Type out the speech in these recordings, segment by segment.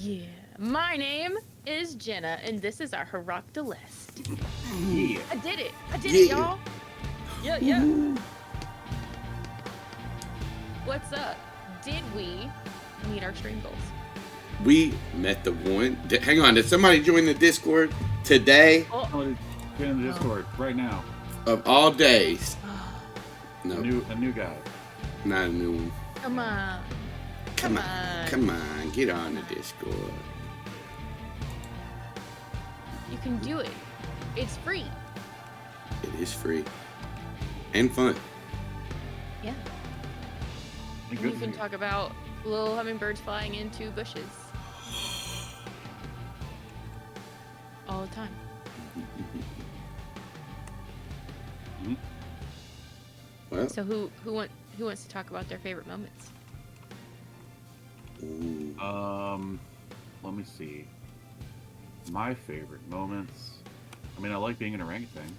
Yeah. My name is Jenna, and this is our Hirac Delest. Yeah. I did it, y'all. Yeah. What's up? Did we meet our stream goals? We met the one. Hang on, did somebody join the Discord today? Oh, get in the Discord right now. Of all days. No. A new guy. Not a new one. Come on. Come on, get on the Discord. You can do it. It's free. It is free. And fun. Yeah. And you can talk about little hummingbirds flying into bushes. All the time. Well. So who wants to talk about their favorite moments? Ooh. Let me see. My favorite moments. I mean, I like being an orangutan.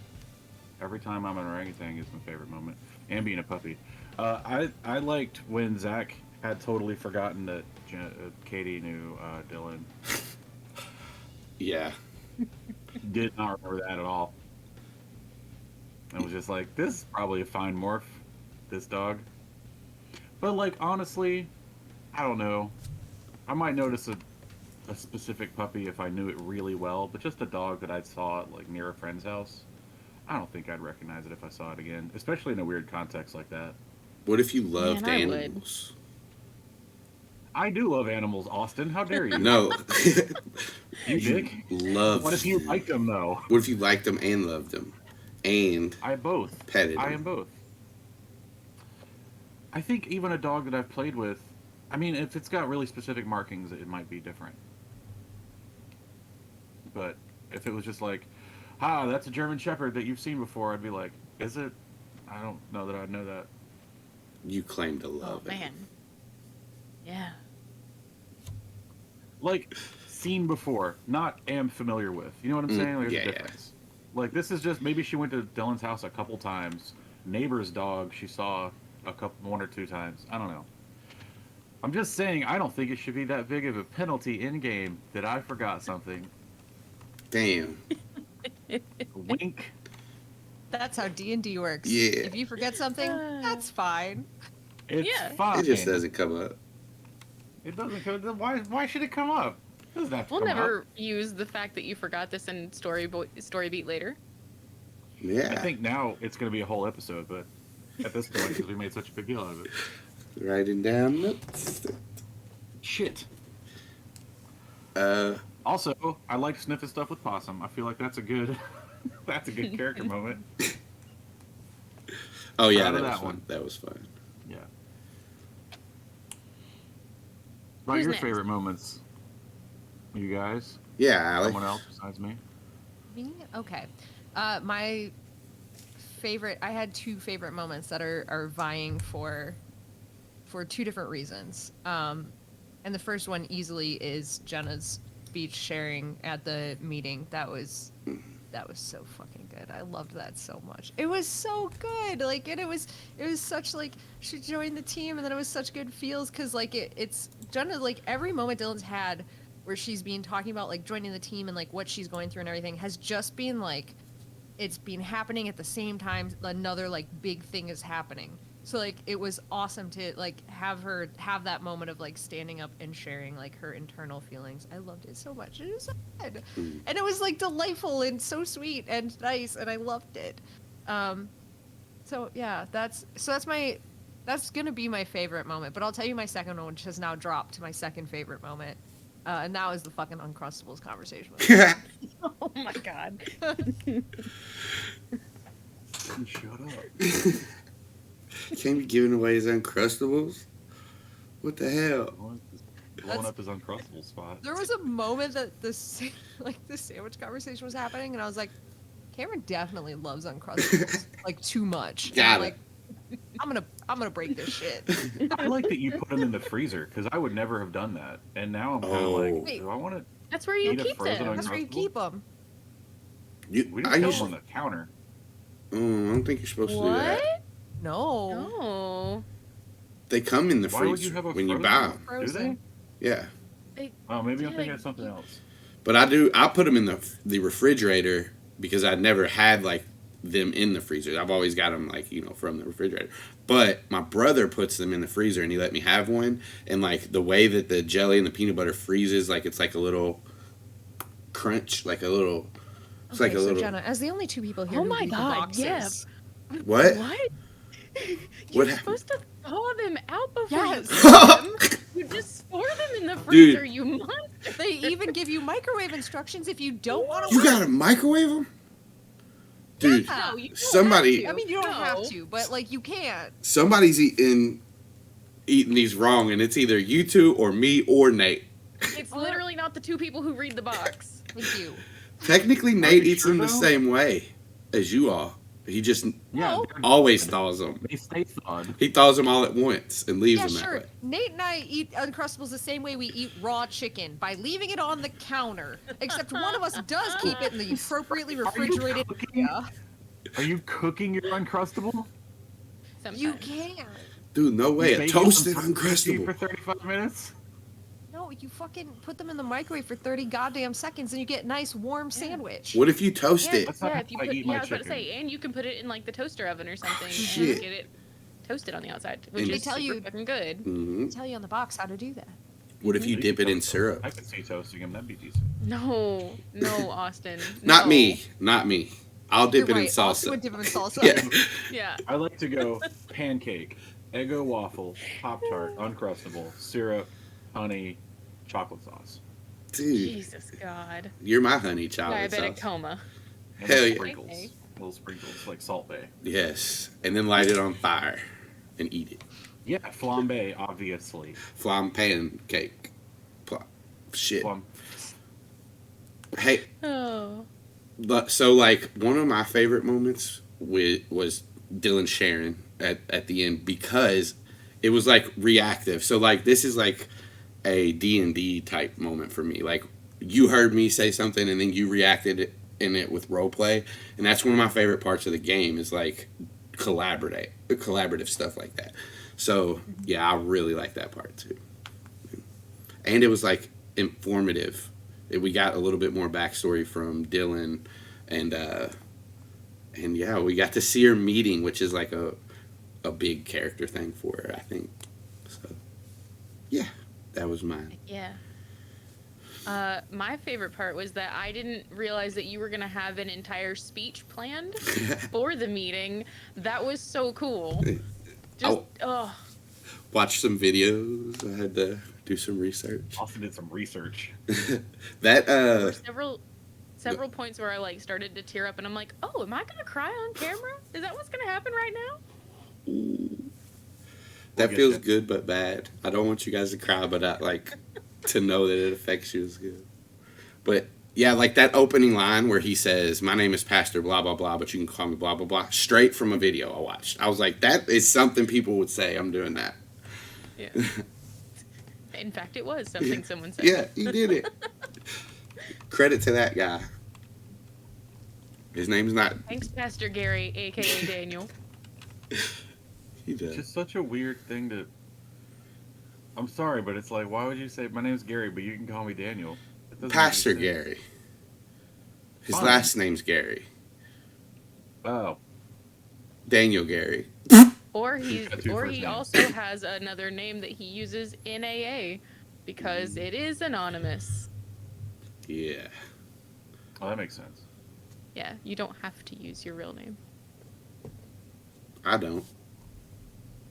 Every time I'm an orangutan is my favorite moment, and being a puppy. I liked when Zac had totally forgotten that Katie knew Dylan. Yeah. Did not remember that at all. I was just like, this is probably a fine morph, this dog. But like, honestly, I don't know. I might notice a specific puppy if I knew it really well, but just a dog that I saw like near a friend's house, I don't think I'd recognize it if I saw it again, especially in a weird context like that. What if you loved Man, animals? I do love animals, Austin. How dare you? No. You dick. Love. What if you liked them though? What if you liked them and loved them? And I both. petted them? I am both. I think even a dog that I've played with, I mean, if it's got really specific markings, it might be different. But if it was just like, that's a German Shepherd that you've seen before, I'd be like, is it? I don't know that I'd know that. You claim to love it. Man. Yeah. Like, seen before, not am familiar with. You know what I'm saying? Like, there's a difference. Like, this is just, maybe she went to Dylan's house a couple times. Neighbor's dog she saw one or two times. I don't know. I'm just saying, I don't think it should be that big of a penalty in-game that I forgot something. Damn. Wink. That's how D&D works. Yeah. If you forget something, that's fine. It's Yeah. fine. It just doesn't come up. It doesn't come up. Why should it come up? It doesn't have to We'll come never up. use the fact that you forgot this in story beat later. Yeah. I think now it's going to be a whole episode, but at this point, because we made such a big deal out of it. Writing down notes. Shit. Also, I like sniffing stuff with Possum. I feel like that's a good, that's a good character moment. Oh yeah, Proud of that was that fun. one. That was fun. Yeah. About Who's your next? favorite moments, you guys? Yeah, Alex. Someone else besides me? Me? Okay. My favorite, I had two favorite moments that are vying for two different reasons. And the first one easily is Jenna's speech sharing at the meeting. That was so fucking good. I loved that so much. It was so good. Like, and it was such, like, she joined the team, and then it was such good feels, because like it's Jenna, like, every moment Dylan's had where she's been talking about like joining the team and like what she's going through and everything has just been like, it's been happening at the same time another like big thing is happening. So like it was awesome to like have her have that moment of like standing up and sharing like her internal feelings. I loved it so much. It was so good. And it was like delightful and so sweet and nice, and I loved it. So yeah, that's gonna be my favorite moment. But I'll tell you my second one, which has now dropped to my second favorite moment. And that was the fucking Uncrustables conversation. Oh my god. Shut up. Can't be giving away his Uncrustables? What the hell? Blowing up his Uncrustable spot. There was a moment that the sandwich conversation was happening, and I was like, Cameron definitely loves Uncrustables like too much. Got I'm it. like, I'm gonna break this shit. I like that you put them in the freezer, because I would never have done that. And now I'm kind of like, Wait. do I want to? That's where you Eat a keep frozen them. That's where you keep them. We I didn't put used, them on the counter. I don't think you're supposed to do that. What? No. No. They come in the Why would you freezer have a when you frozen buy one? them. Frozen. Do they? Yeah. Oh, maybe I'm Yeah, thinking of something else. But I put them in the refrigerator because I never had like them in the freezer. I've always got them like, from the refrigerator. But my brother puts them in the freezer and he let me have one. And like the way that the jelly and the peanut butter freezes, like it's like a little crunch, like a little. It's like a so little. Jenna, as the only two people here Oh who my read the God, boxes, What? What? What You're happened? supposed to thaw them out before Yes. you store them. You just store them in the freezer, you monster. they even give you microwave instructions if you don't want to. You gotta microwave them, dude. Yeah. No, you don't somebody- have to. I mean, you don't No. have to, but like you can't. Somebody's eating these wrong, and it's either you two or me or Nate. It's literally not the two people who read the box. Thank you. Technically, Nate you eats sure them the though? same way as you all. He just Yeah, No. they're- always thaws them. They stay thawed. He thaws them all at once and leaves Yeah, them that sure. way. Nate and I eat Uncrustables the same way we eat raw chicken, by leaving it on the counter. Except one of us does keep it in the appropriately refrigerated cooking? area. Are you cooking your Uncrustable? Sometimes. You can't. Dude, no way. You A bake toasted them for Uncrustable. 35 minutes? No, you fucking put them in the microwave for 30 goddamn seconds and you get a nice warm sandwich. What if you toast Yeah, it? That's not yeah, how if you I put, eat yeah, my I was about to chicken. say, and you can put it in like the toaster oven or something shit. and get it toasted on the outside, which They is tell super you- fucking good. hmm They tell you on the box how to do that. What if you dip it in syrup? I could see toasting them. That'd be decent. No, Austin. Not no. me. Not me. I'll dip You're it in right. Also salsa. would dip them in salsa. Yeah. Yeah. I like to go pancake, Eggo waffle, Pop-Tart, Uncrustable, syrup, honey, chocolate sauce. Dude, Jesus God. you're my honey chocolate Diabetic sauce. coma. And Hell little yeah. sprinkles. Okay. Little sprinkles, like Salt Bay. Yes. And then light it on fire and eat it. Yeah, flambe, obviously. Flam pancake. Shit. Flam- Hey, Oh. so like one of my favorite moments was Dylan Sharon at the end because it was like reactive. So like this is like a D&D type moment for me. Like you heard me say something and then you reacted in it with role play, and that's one of my favorite parts of the game is like collaborative stuff like that. So yeah, I really like that part too. And it was like informative. We got a little bit more backstory from Dylan, and yeah, we got to see her meeting, which is like a big character thing for her, I think. So yeah, that was mine. Yeah. My favorite part was that I didn't realize that you were gonna have an entire speech planned for the meeting. That was so cool. Just oh. Watch some videos. I had to do some research. Austin did some research. That There were several points where I like started to tear up, and I'm like, oh, am I gonna cry on camera? Is that what's gonna happen right now? that get feels that. good but bad. I don't want you guys to cry, but I like to know that it affects you is good. But yeah, like that opening line where he says, "My name is Pastor blah blah blah, but you can call me blah blah blah," straight from a video I watched. I was like, that is something people would say. I'm doing that. Yeah. In fact, it was something someone said. Yeah, he did it. Credit to that guy. His name's not. Thanks, Pastor Gary, aka Daniel. He It's does. just such a weird thing to. I'm sorry, but it's like, why would you say my name's Gary, but you can call me Daniel? It doesn't make Pastor sense. Gary. His Fine. last name's Gary. Oh, Daniel Gary. Or He's got two first he names. also has another name that he uses in AA because it is anonymous. Yeah. well, that makes sense. Yeah, you don't have to use your real name. I don't.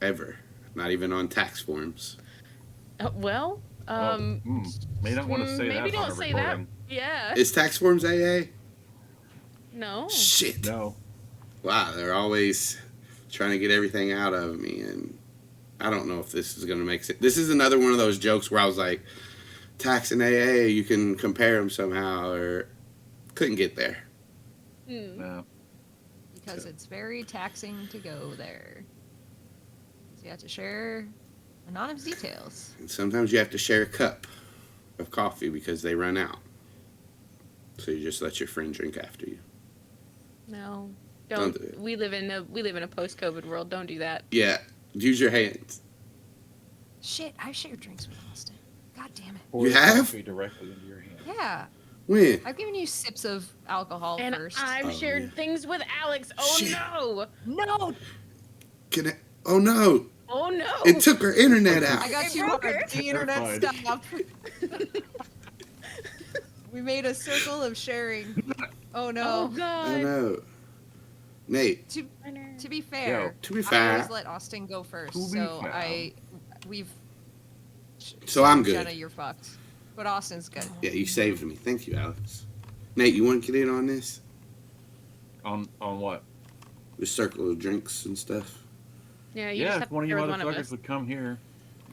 Ever. Not even on tax forms. Well, may not want to say maybe that. on don't a say that. recording. Yeah. Is tax forms AA? No. Shit. No. Wow, they're always trying to get everything out of me, and I don't know if this is going to make sense. This is another one of those jokes where I was like, tax and AA, you can compare them somehow, or couldn't get there. Hmm. No. Because it's very taxing to go there. So you have to share anonymous details. And sometimes you have to share a cup of coffee because they run out. So you just let your friend drink after you. No. Don't Don't. do it. We live in a post-COVID world. Don't do that. Yeah, use your hands. Shit, I shared drinks with Austin. God damn it. Pour You the have? coffee directly into your hand. Yeah. When? I've given you sips of alcohol And first. I've Oh, shared yeah. things with Alex. Oh Shit. no! No, Can I? Oh no! Oh no! It took her internet I out. got It too broke hard. her. The internet fine. stopped. We made a circle of sharing. Oh Oh no. Oh god! no. Nate, To be fair, to be I fair, always let Austin go first, To be so fair. we've. So I'm good. Jenna, you're fucked, but Austin's good. yeah, you saved me. Thank you, Alex. Nate, you want to get in on this? On what? The circle of drinks and stuff. Yeah, you Yeah, just if have to one of you share with one of motherfuckers us. would come here,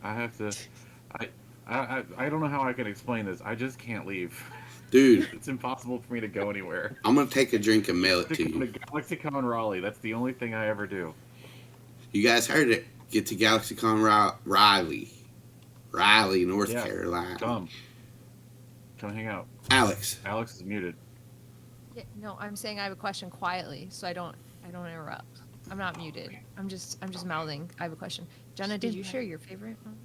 I have to. I don't know how I can explain this. I just can't leave. Dude, It's impossible for me to go anywhere. I'm going to take a drink and mail it To to come to you. GalaxyCon Raleigh. That's the only thing I ever do. You guys heard it. Get to GalaxyCon Raleigh, North Yeah, Carolina. Come hang out. Alex, Alex is muted. Yeah, no, I'm saying I have a question quietly, so I don't interrupt. I'm not muted. I'm just mouthing. I have a question. Jenna, did you share your favorite one?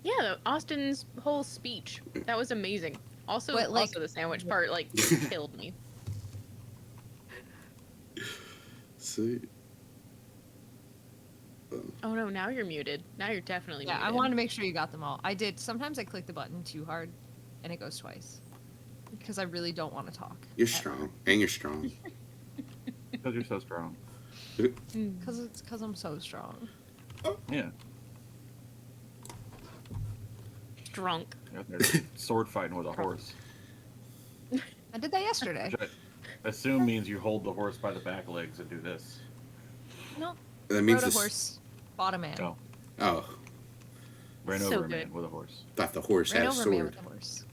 Yeah, Austin's whole speech. That was amazing. Also, But, like- also the sandwich part, like, killed me. sweet. Oh no, now you're muted. Now you're definitely Yeah, muted. I wanted to make sure you got them all. I did. Sometimes I click the button too hard, and it goes twice. Because I really don't want to talk. You're strong, and you're strong. Because you're so strong. Because I'm so strong. Yeah. Drunk. You're sword fighting with a horse. I did that yesterday. Which I assume means you hold the horse by the back legs and do this. No, That means rode a this. horse, bought a man. Oh. Oh, Ran So over a man good. with a horse. thought the horse Ran had a over a man sword. with a horse.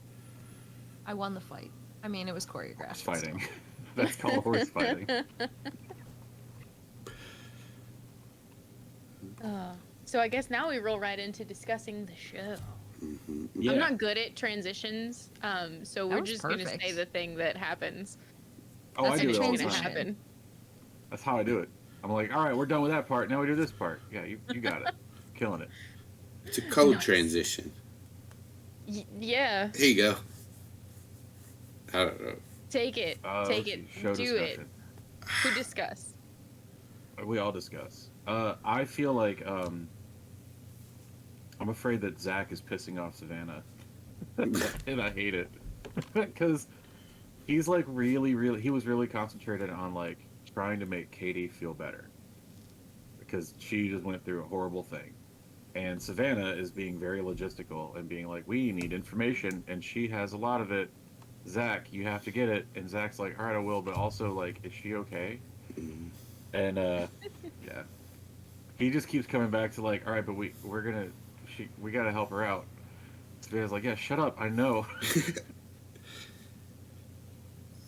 I won the fight. I mean, it was choreographed. Horse fighting. That's called horse fighting. So I guess now we roll right into discussing the show. Yeah. I'm not good at transitions, so That we're was just gonna perfect. say the thing that happens. Oh, I That's do it what's all the gonna time. happen. That's how I do it. I'm like, all right, we're done with that part. Now we do this part. Yeah, you got it. Killing it. It's a code Nice. transition. Yeah, Here you go. I don't know. take it, take it, Show do discussion. it. Who discuss? We all discuss. I feel like I'm afraid that Zac is pissing off Savannah, and I hate it because he's like really he was really concentrated on like trying to make Katie feel better because she just went through a horrible thing, and Savannah is being very logistical and being like, we need information, and she has a lot of it. Zac, you have to get it, and Zac's like, all right, I will, but also like, is she okay? And yeah, he just keeps coming back to like, all right, but we gotta help her out. Savannah's like, yeah, shut up, I know.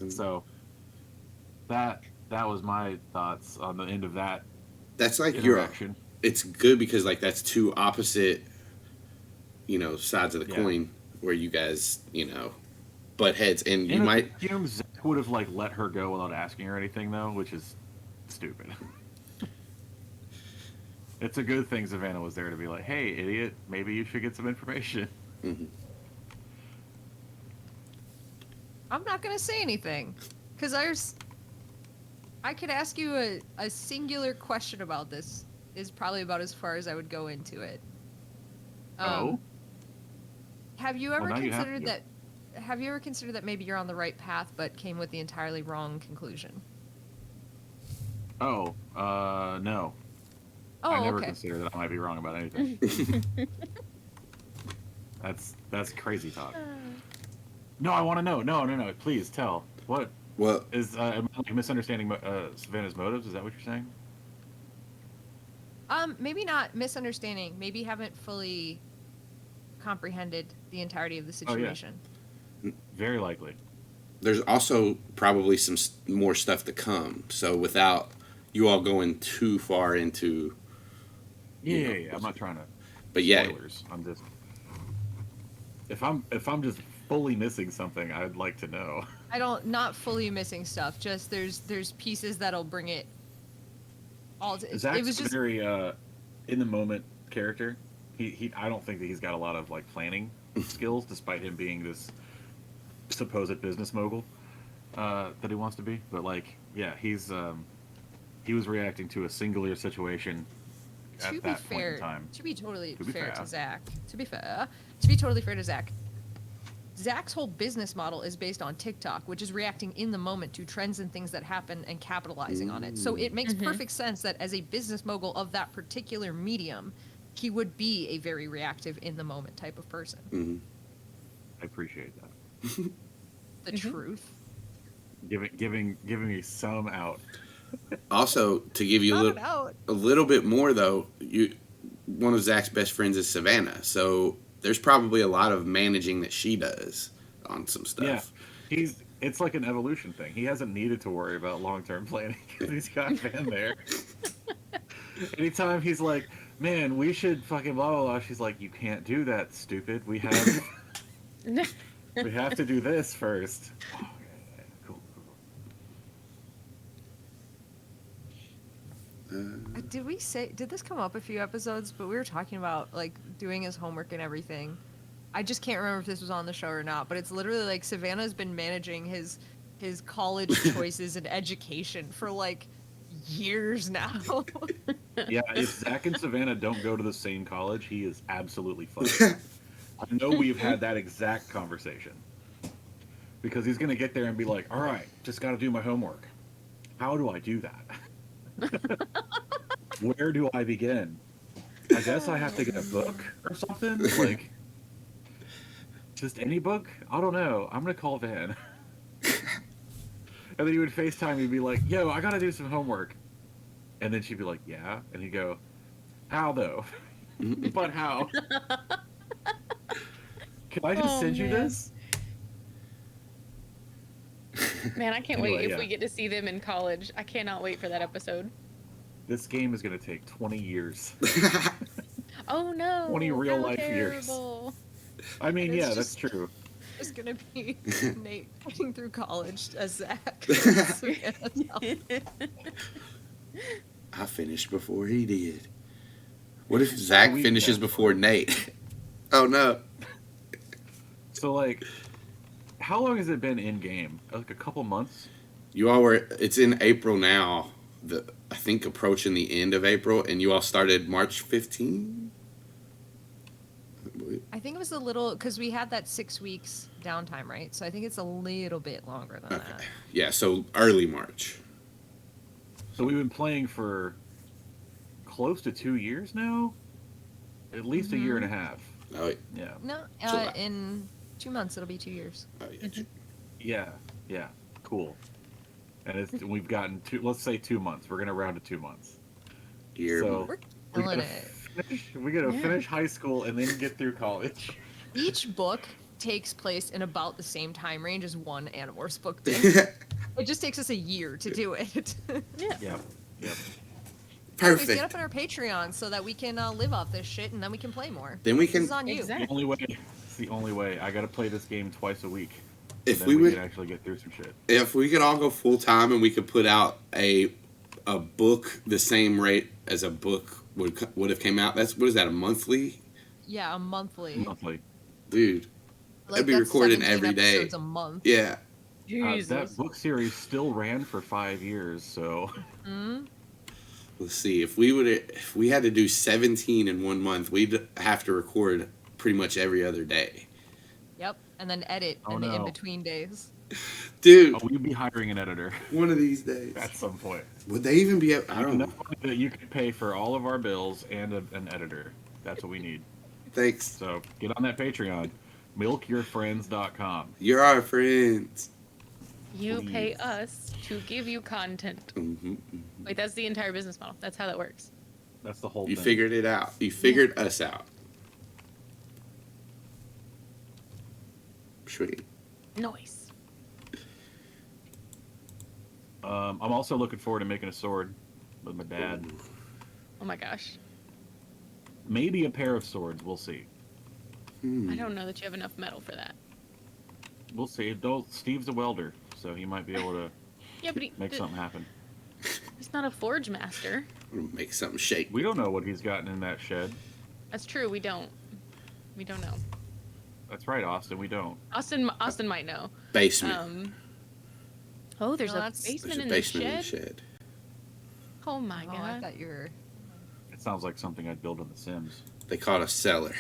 So that was my thoughts on the end of that That's like your. interaction. It's good because like that's two opposite, sides of the Yeah. coin where you guys, butt heads, and you And might. I assume Zac would have like let her go without asking her anything though, which is stupid. It's a good thing Savannah was there to be like, hey, idiot, maybe you should get some information. Mhm. I'm not gonna say anything, because I could ask you a singular question about this. Is probably about as far as I would go into it. Oh, Have you ever now you have considered to. that? Have you ever considered that maybe you're on the right path, but came with the entirely wrong conclusion? no. Oh, I never okay. considered that I might be wrong about anything. That's crazy talk. No, I want to know. No. Please tell. What Well, is am I misunderstanding Savannah's motives? Is that what you're saying? Maybe not misunderstanding. Maybe haven't fully comprehended the entirety of the Oh, yeah. situation. Very likely. there's also probably some more stuff to come. So without you all going too far into, Yeah. I'm not trying to. but yeah, Spoilers. I'm just. If I'm just fully missing something, I'd like to know. Not fully missing stuff. Just there's pieces that'll bring it all. Zac's It was just very in the moment character. I don't think that he's got a lot of like planning skills, despite him being this supposed business mogul that he wants to be. But like, yeah, he was reacting to a singular situation at that point in time. To be totally To be fair fair. to Zach, to be totally fair to Zach, Zach's whole business model is based on TikTok, which is reacting in the moment to trends and things that happen and capitalizing on it. So it makes perfect sense that as a business mogul of that particular medium, he would be a very reactive in the moment type of person. Mm-hmm. I appreciate that. The truth. Giving me some out. Also, to give you a little bit more though, one of Zach's best friends is Savannah, so there's probably a lot of managing that she does on some stuff. Yeah, it's like an evolution thing. He hasn't needed to worry about long-term planning because he's got Van there. Anytime he's like, man, we should fucking blah, blah, blah. She's like, you can't do that, stupid. We have to do this first. Oh, yeah, cool. Did this come up a few episodes? But we were talking about like doing his homework and everything. I just can't remember if this was on the show or not, but it's literally like Savannah's been managing his college choices and education for like years now. Yeah, if Zach and Savannah don't go to the same college, he is absolutely fucked. I know we've had that exact conversation. Because he's going to get there and be like, all right, just got to do my homework. How do I do that? Where do I begin? I guess I have to get a book or something? Like, just any book? I don't know. I'm going to call Van. And then you would FaceTime, you'd be like, yo, I got to do some homework. And then she'd be like, yeah. And he'd go, how though? But how? Can I just send you this? Man, I can't Anyway, wait if yeah. we get to see them in college. I cannot wait for that episode. This game is going to take 20 years. Oh no. 20 real how life terrible. I mean, It's yeah, just- that's true. It's gonna be Nate getting through college as Zach. I finished before he did. What if Zach we- finishes yeah. before Nate? Oh no. So, like, how long has it been in game? Like a couple months? You all were. It's in April now. I think approaching the end of April, and you all started March 15. I think it was a little because we had that 6 weeks downtime, right? So I think it's a little bit longer than Okay. that. Yeah, so early March. So we've been playing for close to 2 years now? At least a year and a half. Oh, Yeah. No, July. in 2 months it'll be 2 years. oh yeah. Yeah. Cool. And we've gotten let's say 2 months. We're going to round to 2 months. Year. So We're we killing gotta it. we got to Yeah. finish high school and then get through college. Each book takes place in about the same time range as one Animorphs book did. It just takes us a year to do it. Yeah. Yep. Please get Perfect. up on our Patreon so that we can live off this shit and then we can play more. Then we This can. is on you. Exactly. It's the only way. I got to play this game twice a week. If Then we would, can actually get through some shit. if we could all go full time and we could put out a book the same rate as a book would have came out. What is that? A monthly, Yeah, a monthly. Monthly. dude? That'd be that's recorded 17 every day. episodes a month. Yeah. Jesus. That book series still ran for 5 years, so Let's see. If we had to do 17 in 1 month, we'd have to record pretty much every other day. Yep, and then edit Oh, in the no. in-between days. Dude, we'd be hiring an editor one of these days. at some point. Would they even be? I don't know. Enough money that you can pay for all of our bills and an editor. That's what we need. Thanks. So get on that Patreon, milkyourfriends.com. You're our friends. You Please. pay us to give you content. Hmm. Wait, that's the entire business model. That's how that works. That's the whole You thing. figured it out. You figured us out. Sweet. Nice. I'm also looking forward to making a sword with my dad. Oh my gosh. Maybe a pair of swords. We'll see. I don't know that you have enough metal for that. We'll see. Steve's a welder, so he might be able to Yeah, but make something happen. he's not a forge master. I'm gonna make something shake. We don't know what he's gotten in that shed. That's true. We don't. We don't know. That's right, Austin. We don't. Austin might know. Basement. Oh, there's No, a that's- basement, There's a in, basement the in the shed? shed. Oh my Oh, I god. thought you were. It sounds like something I'd build in The Sims, They call it a cellar.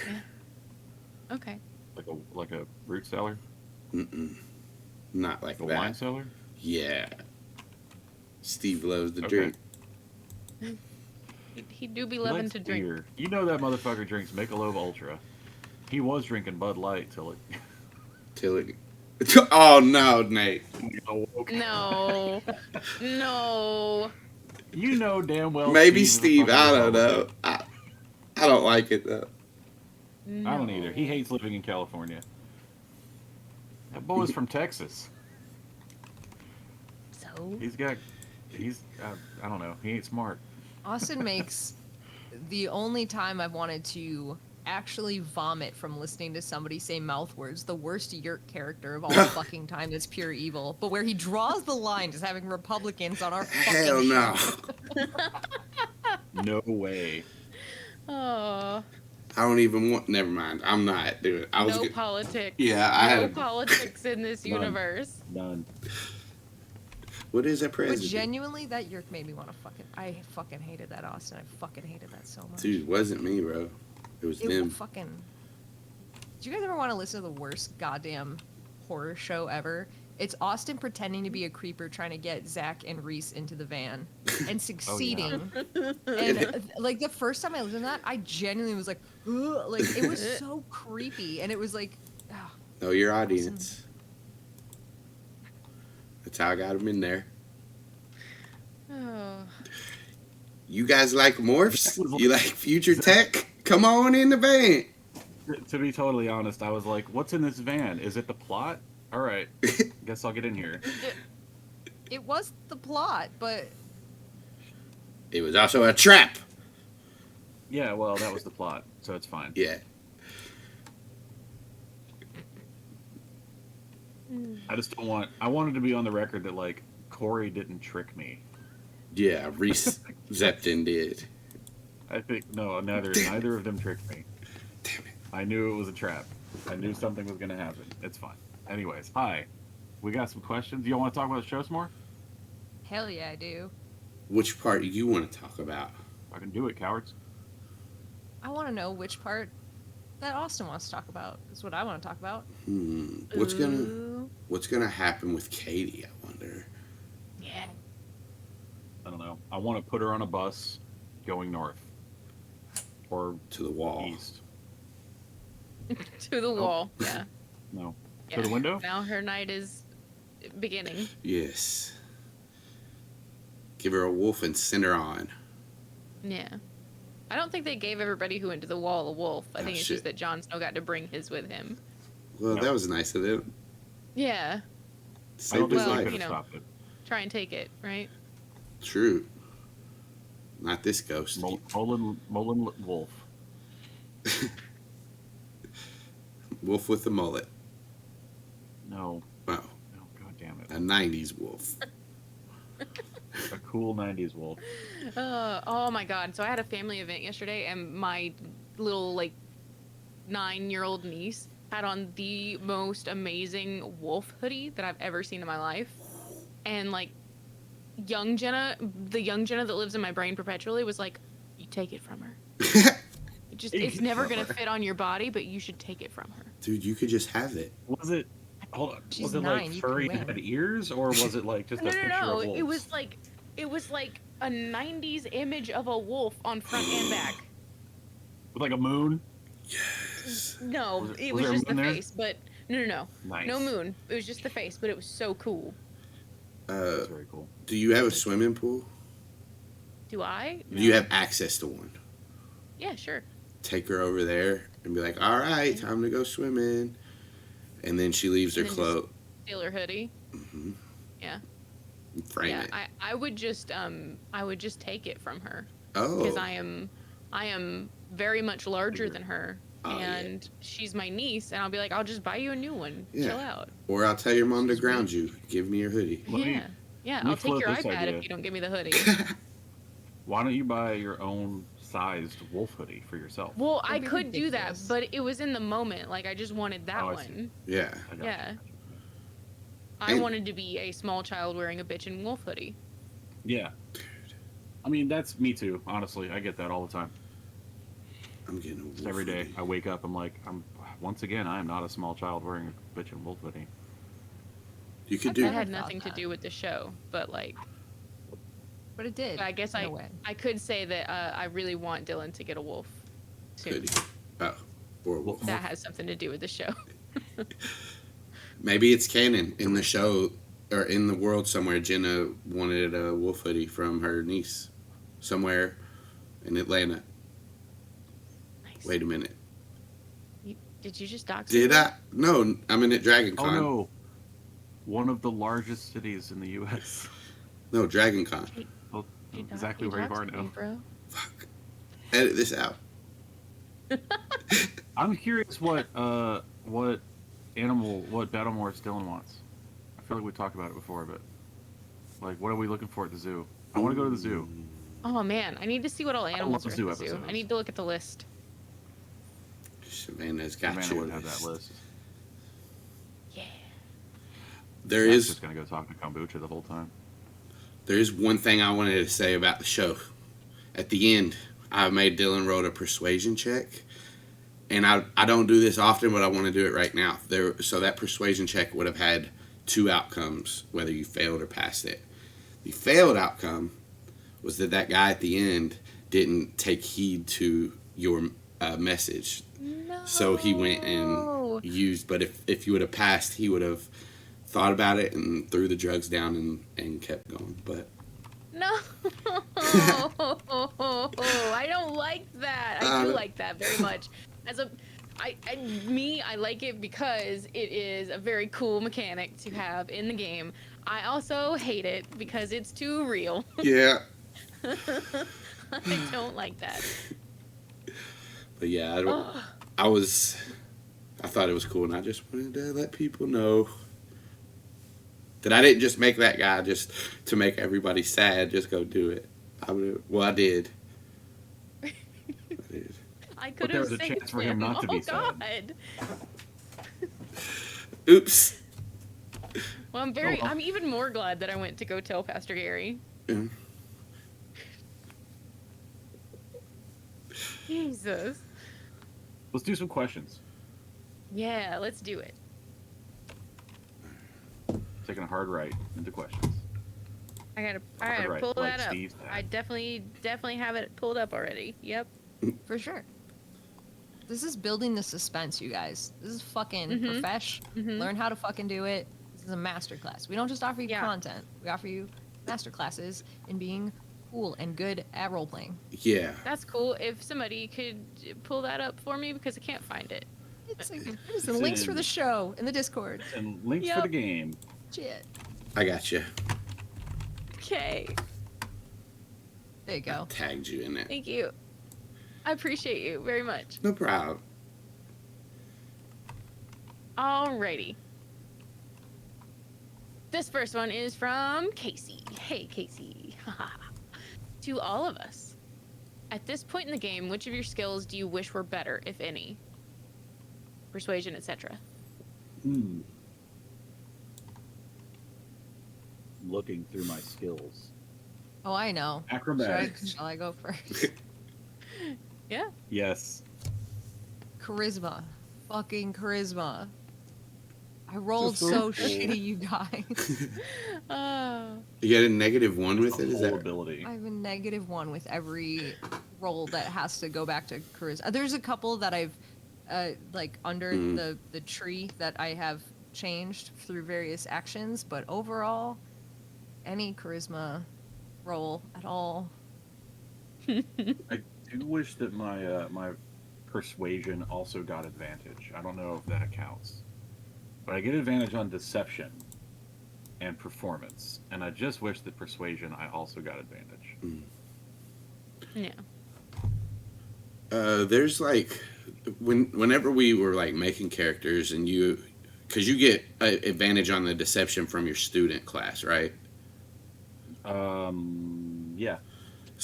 Okay. like a root cellar, Mm-mm. Not like a that. wine cellar. Yeah. Steve loves the Okay. drink. He do be loving Let's to drink. hear. You know that motherfucker drinks Michelob Ultra. He was drinking Bud Light till it. Till it. Oh no, Nate. No. No. You know damn well. Maybe is a Steve. fucking I don't know. Republican. I don't like it though. No. I don't either. He hates living in California. That boy's from Texas. So? He's. I don't know. He ain't smart. Austin makes the only time I've wanted to actually vomit from listening to somebody say mouth words the worst Yeerk character of all fucking time that's pure evil, but where he draws the line just having Republicans on our fucking Hell no. show. No way. Oh. I don't even want. Never mind. I'm not doing it. I was. No politics. Yeah, I No had. politics in this None. universe. None. What is that But president? genuinely, that Yeerk made me want to fucking. I fucking hated that, Austin. I fucking hated that so much. Dude, it wasn't me, bro. It was It them. fucking. Do you guys ever want to listen to the worst goddamn horror show ever? It's Austin pretending to be a creeper trying to get Zac and Reese into the van and succeeding. And like the first time I listened to that, I genuinely was like, ugh, like it was so creepy, and it was like, oh, Know your audience. That's how I got them in there. Oh. You guys like morphs? You like future tech? Come on in the van. To be totally honest, I was like, "What's in this van? Is it the plot? All right, guess I'll get in here." it was the plot, but It was also a trap. Yeah, well, that was the plot, so it's fine. Yeah. I just don't want. I wanted to be on the record that like Corey didn't trick me. Yeah, Reese Zepton did. I think no, neither of them tricked me. Damn it. I knew it was a trap. I knew something was gonna happen. It's fine. Anyways, hi. We got some questions. You want to talk about the show some more? hell yeah, I do. Which part do you want to talk about? I can do it, cowards. I want to know which part that Austin wants to talk about. Is what I want to talk about. What's Ooh. gonna happen with Katie? I wonder. Yeah. I don't know. I want to put her on a bus going north or To the wall. east. To the wall. Yeah. No, Yeah. to the window. Now her night is beginning. Yes. Give her a wolf and send her on. Yeah. I don't think they gave everybody who went to the wall a wolf. I Oh, think it's shit. just that Jon Snow got to bring his with him. Well, No. that was nice of them. Yeah. I don't Saved think his Well, they life. could you have know. stopped it. Try and take it, right? True. Not this ghost. Mullen Wolf. Wolf with the mullet. No. Oh, Oh, god damn it. a 90s wolf. A cool 90s wolf. Oh my god. So I had a family event yesterday and my little like 9-year-old niece had on the most amazing wolf hoodie that I've ever seen in my life. And like the young Jenna that lives in my brain perpetually was like, you take it from her. It's never gonna fit on your body, but you should take it from her. Dude, you could just have it. Was it? Hold on. She's Was it 9, like you furry can and win. had ears, or was it like just a picture No. of wolves? It was like a 90s image of a wolf on front and back. With like a moon. Yes. No, Was it was was there a just the moon there? face, but no. Nice. No moon. It was just the face, but it was so cool. That's very cool. Do you have a swimming pool? Do I? Do you have access to one? Yeah, sure. Take her over there and be like, all right, time to go swimming. And then she leaves her And then cloak. Steal her hoodie. Mm-hmm. Yeah. Frame Yeah, it. I would just take it from her Oh. because I am very much larger than her, Oh, yeah. and she's my niece, and I'll be like, I'll just buy you a new one. Yeah. Chill out. Or I'll tell your mom to ground you. Give me your hoodie. Let me- Yeah, me I'll take float your this iPad idea. if you don't give me the hoodie. Why don't you buy your own sized wolf hoodie for yourself. Well, I That'd be could do that, ridiculous. but it was in the moment. Like, I just wanted that Oh, I see. one. Yeah. I got Yeah. you. I And- wanted to be a small child wearing a bitchin' wolf hoodie. Yeah. I mean, that's me too. Honestly, I get that all the time. I'm getting a wolf Just every day hoodie. I wake up, I'm like, once again, I am not a small child wearing a bitchin' wolf hoodie. You could I've do. That never had thought nothing to that. do with the show, but like, But it did. I guess in a way. I could say that I really want Dylan to get a wolf soon. Hoodie. Oh, or a wolf. That has something to do with the show. Maybe it's canon in the show or in the world somewhere. Jenna wanted a wolf hoodie from her niece somewhere in Atlanta. Nice. Wait a minute. Did you just dox Did me? I? No, I'm in at Dragon Oh Con. no! One of the largest cities in the U.S. No, Dragon Con. Well, You dox- exactly you where you doxed are me, now. bro. Fuck. Edit this out. I'm curious what Battlemorph's Dylan wants. I feel like we talked about it before, but like, what are we looking for at the zoo? I want to go to the zoo. Oh man, I need to see what all animals are love at zoo the zoo. I episodes. need to look at the list. Savannah's got Savannah your would have list. that list. Yeah. There Zach's is just gonna go talk to kombucha the whole time. there is one thing I wanted to say about the show. At the end, I made Dylan roll a persuasion check. And I don't do this often, but I want to do it right now. So that persuasion check would have had two outcomes, whether you failed or passed it. The failed outcome was that guy at the end didn't take heed to your message. No. So he went and used, but if you would have passed, he would have thought about it and threw the drugs down and kept going. But No. I don't like that. I do like that very much. I like it because it is a very cool mechanic to have in the game. I also hate it because it's too real. yeah, I don't like that. but yeah, Ugh. I thought it was cool, and I just wanted to let people know that I didn't just make that guy just to make everybody sad. Just go do it. I did. I did. I could there have was a saved chance for him not to be sad. God. Oops. Well, Oh, well. I'm even more glad that I went to go tell Pastor Gary. Yeah. Jesus. Let's do some questions. Yeah, let's do it. Taking a hard right into questions. I gotta Right, pull like that up. Steve said. I definitely have it pulled up already. Yep. For sure. This is building the suspense, you guys. This is fucking Mhm. profesh. Mhm. Learn how to fucking do it. This is a masterclass. We don't just offer you Yeah. content. We offer you masterclasses in being cool and good at role playing. Yeah. That's cool. If somebody could pull that up for me because I can't find it. It's the It's links for in- the show in the Discord. And links for Yep. the game. Shit. I got you. Okay. There you go. Tagged you in that. Thank you. I appreciate you very much. No problem. Alrighty. This first one is from Casey. Hey, Casey. To all of us. At this point in the game, which of your skills do you wish were better, if any? Persuasion, etc. Looking through my skills. Oh, I know. Acrobatics. Shall I go first? Yeah. Yes. Charisma. Fucking charisma. I rolled So so cool. shitty, you guys. You got a -1 with it? Is Whole that ability. I have a -1 with every roll that has to go back to charisma. There's a couple that I've, like, under the tree that I have changed through various actions, but overall, any charisma roll at all. I do wish that my persuasion also got advantage. I don't know if that counts, but I get advantage on deception and performance, and I just wish that persuasion I also got advantage. Yeah. there's like whenever we were like making characters and because you get advantage on the deception from your student class, right? Yeah.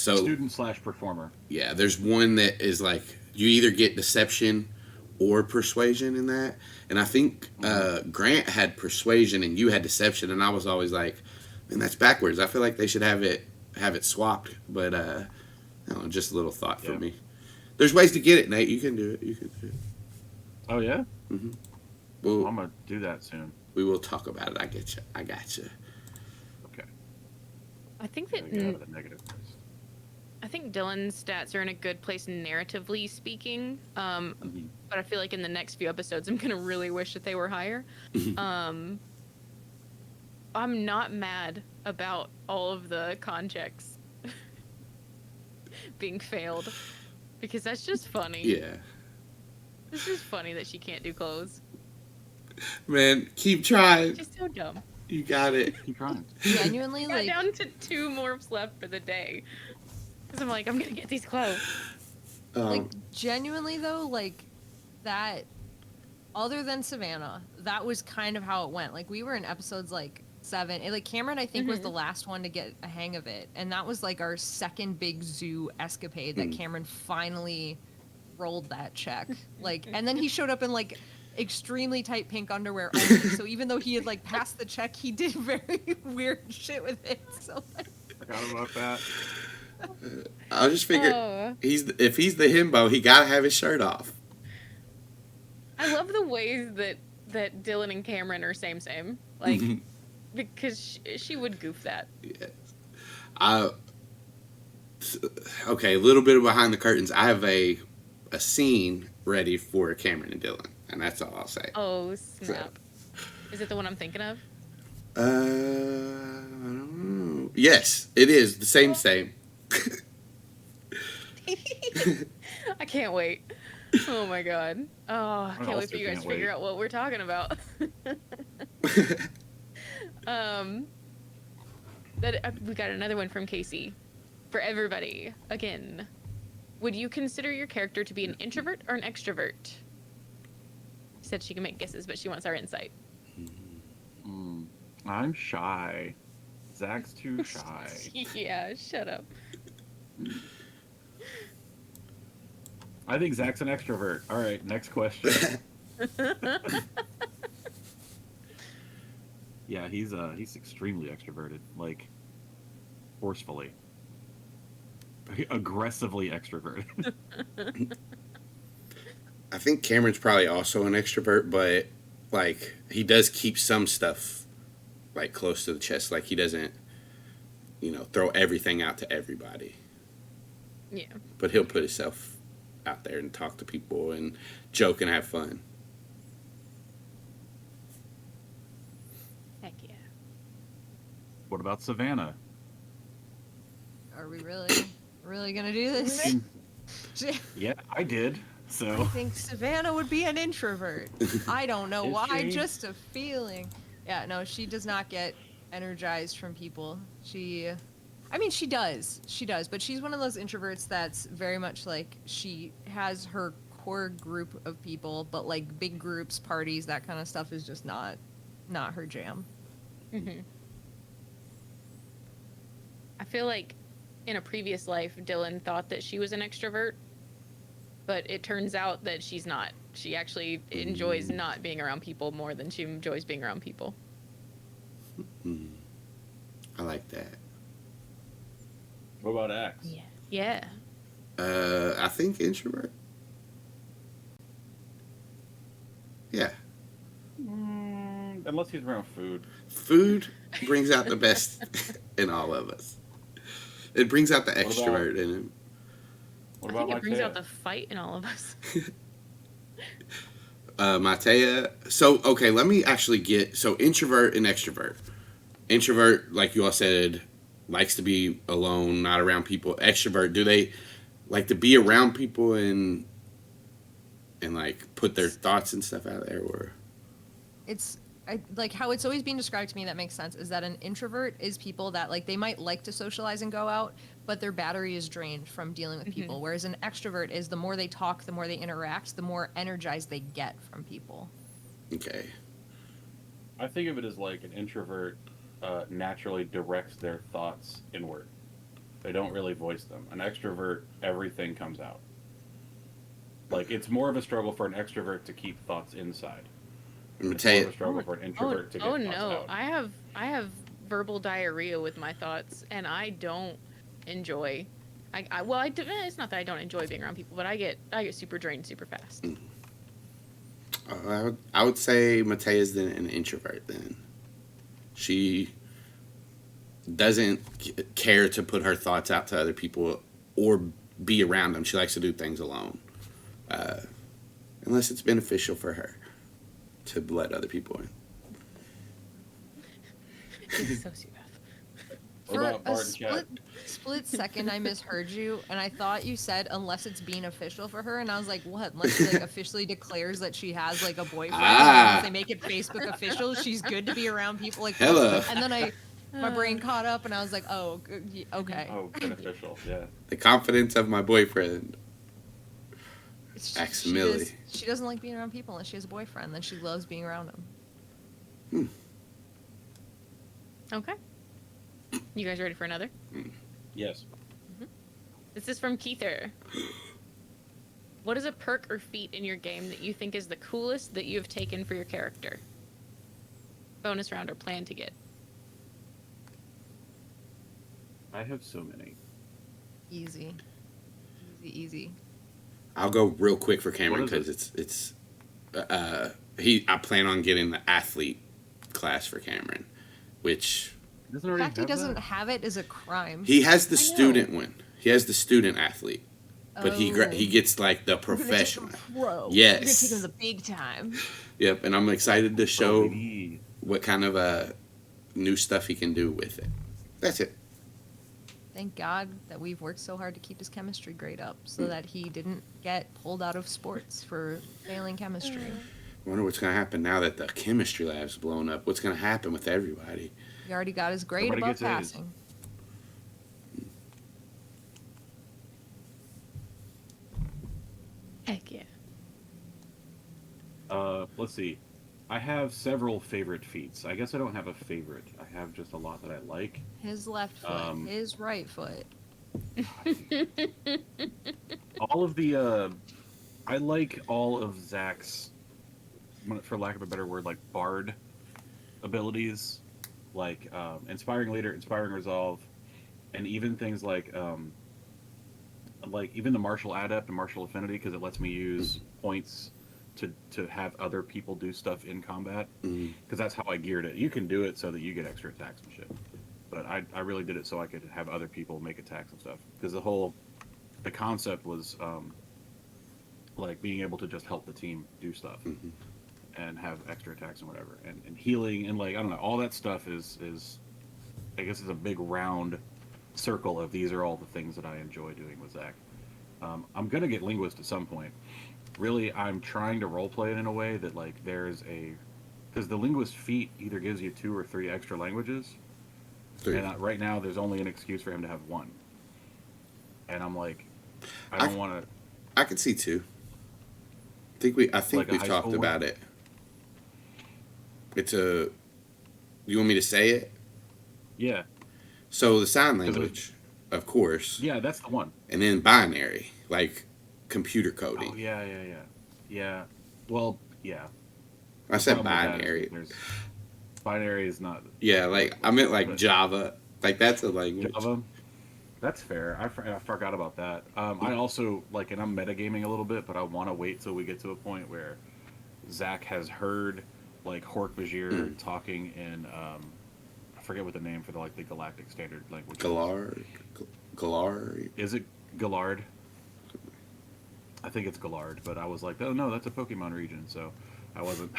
So Student / performer. yeah, there's one that is like you either get deception or persuasion in that, and I think Grant had persuasion and you had deception, and I was always like, man, that's backwards. I feel like they should have it swapped, but I don't know, just a little thought for me. There's ways to get it, Nate. You can do it. You can do it. Oh yeah. Mm-hmm. Well, I'm gonna do that soon. We will talk about it. I get you. I got you. Okay. I think that Get out of the negative first. I think Dylan's stats are in a good place narratively speaking. But I feel like in the next few episodes, I'm gonna really wish that they were higher. I'm not mad about all of the con checks being failed because that's just funny. Yeah. It's just funny that she can't do clothes. Man, keep trying. She's so dumb. You got it. Keep trying. Genuinely, Got like, down to 2 morphs left for the day. Because I'm like, I'm gonna get these clothes. like genuinely though, like that. Other than Savannah, that was kind of how it went. Like we were in episodes like 7. Like Cameron, I think, was the last one to get a hang of it, and that was like our second big zoo escapade that Cameron finally rolled that check. Like, and then he showed up in like extremely tight pink underwear only. So even though he had like passed the check, he did very weird shit with it. So like, Forgot about that. I just figure if he's the himbo, he gotta have his shirt off. I love the ways that Dylan and Cameron are same. Like, because she would goof that. Yes. Okay, a little bit of behind the curtains. I have a scene ready for Cameron and Dylan, and that's all I'll say. Oh, snap. Is it the one I'm thinking of? I don't know. Yes, it is. The same. I can't wait. Oh my god. Oh, I can't wait for you guys to figure out what we're talking about. We got another one from Casey. For everybody, again. Would you consider your character to be an introvert or an extrovert? She said she can make guesses, but she wants our insight. I'm shy. Zach's too shy. Yeah, shut up. I think Zach's an extrovert. All right, next question. Yeah, he's extremely extroverted, like forcefully, aggressively extroverted. I think Cameron's probably also an extrovert, but like he does keep some stuff like close to the chest. Like he doesn't, throw everything out to everybody. Yeah. But he'll put himself out there and talk to people and joke and have fun. Heck yeah. What about Savannah? are we really gonna do this? Yeah, I did. I So think Savannah would be an introvert. I don't know Is why, she? just a feeling. Yeah, no, she does not get energized from people. She does, but she's one of those introverts that's very much like she has her core group of people, but like big groups, parties, that kind of stuff is just not her jam. Mm-hmm. I feel like in a previous life, Dylan thought that she was an extrovert, but it turns out that she's not. She actually enjoys not being around people more than she enjoys being around people. I like that. what about Axe? Yeah. I think introvert. Yeah. Unless he's around food. Food brings out the best in all of us. It brings out the extrovert in him. What I about think it brings Matea? out the fight in all of us. Matea. So, okay, let me actually so introvert and extrovert. Introvert, like you all said, likes to be alone, not around people. Extrovert, do they like to be around people and like put their thoughts and stuff out there, or? Like how it's always been described to me that makes sense is that an introvert is people that like they might like to socialize and go out, but their battery is drained from dealing with people, whereas an extrovert is the more they talk, the more they interact, the more energized they get from people. Okay. I think of it as like an introvert naturally directs their thoughts inward. They don't really voice them. An extrovert, everything comes out. Like, it's more of a struggle for an extrovert to keep thoughts inside. It's more of a struggle for an introvert to get thoughts no, out. I have verbal diarrhea with my thoughts, and I don't enjoy. It's not that I don't enjoy being around people, but I get super drained super fast. I would say Matea's an introvert. Then she doesn't care to put her thoughts out to other people or be around them. She likes to do things alone, unless it's beneficial for her to let other people in. She's a sociopath. What For about a Bart and Cat? split second, I misheard you, and I thought you said unless it's beneficial for her, and I was like, what? Unless she like officially declares that she has like a boyfriend, and once they make it Facebook official, she's good to be around people like. Hello. And then my brain caught up, and I was like, oh, okay. Oh, beneficial, yeah. The confidence of my boyfriend. She doesn't like being around people unless she has a boyfriend. Then she loves being around them. Okay. You guys ready for another? Yes. This is from Keither. What is a perk or feat in your game that you think is the coolest that you have taken for your character? Bonus round or plan to get? I have so many. Easy. I'll go real quick for Cameron What is because I plan on getting the athlete class for Cameron, which Doesn't The already fact he have doesn't that? have it is a crime. he has the I know. student one. He has the student athlete, but he gets like the We're gonna take professional. him pro. Yes. We're gonna take him the big time. Yep, and I'm excited to Oh, show baby. what kind of new stuff he can do with it. That's it. Thank God that we've worked so hard to keep his chemistry grade up so that he didn't get pulled out of sports for failing chemistry. I wonder what's going to happen now that the chemistry lab's blown up. What's going to happen with everybody? He already got his grade Nobody above gets A's. passing. Heck yeah. Let's see. I have several favorite feats. I guess I don't have a favorite. I have just a lot that I like. His left foot, his right foot. All of the, I like all of Zac's, for lack of a better word, like bard abilities, like inspiring leader, inspiring resolve, and even things like even the martial adept and martial affinity, because it lets me use points to have other people do stuff in combat, because that's how I geared it. You can do it so that you get extra attacks and shit, but I really did it so I could have other people make attacks and stuff, because the concept was like being able to just help the team do stuff and have extra attacks and whatever, and healing, and like I don't know, all that stuff is I guess it's a big round circle of these are all the things that I enjoy doing with Zac. I'm gonna get linguist at some point. Really, I'm trying to roleplay it in a way that like because the linguist feat either gives you 2 or 3 extra languages, and right now there's only an excuse for him to have 1, and I'm like, I don't want to. I could see 2. I think we've high talked school about it. It's a. You want me to say it? Yeah, So the sign language, of course. yeah, that's the one. And then binary, like computer coding. Oh yeah. Well, yeah. I said Problem with that binary. is binary is not Yeah, like I meant like Java. Like that's a language. Java. That's fair. I forgot about that. I also like, and I'm metagaming a little bit, but I want to wait till we get to a point where Zac has heard like Hork-Bajir talking in I forget what the name for the galactic standard language. Galar. Is it Galard? I think it's Galard, but I was like, oh no, that's a Pokemon region, so I wasn't.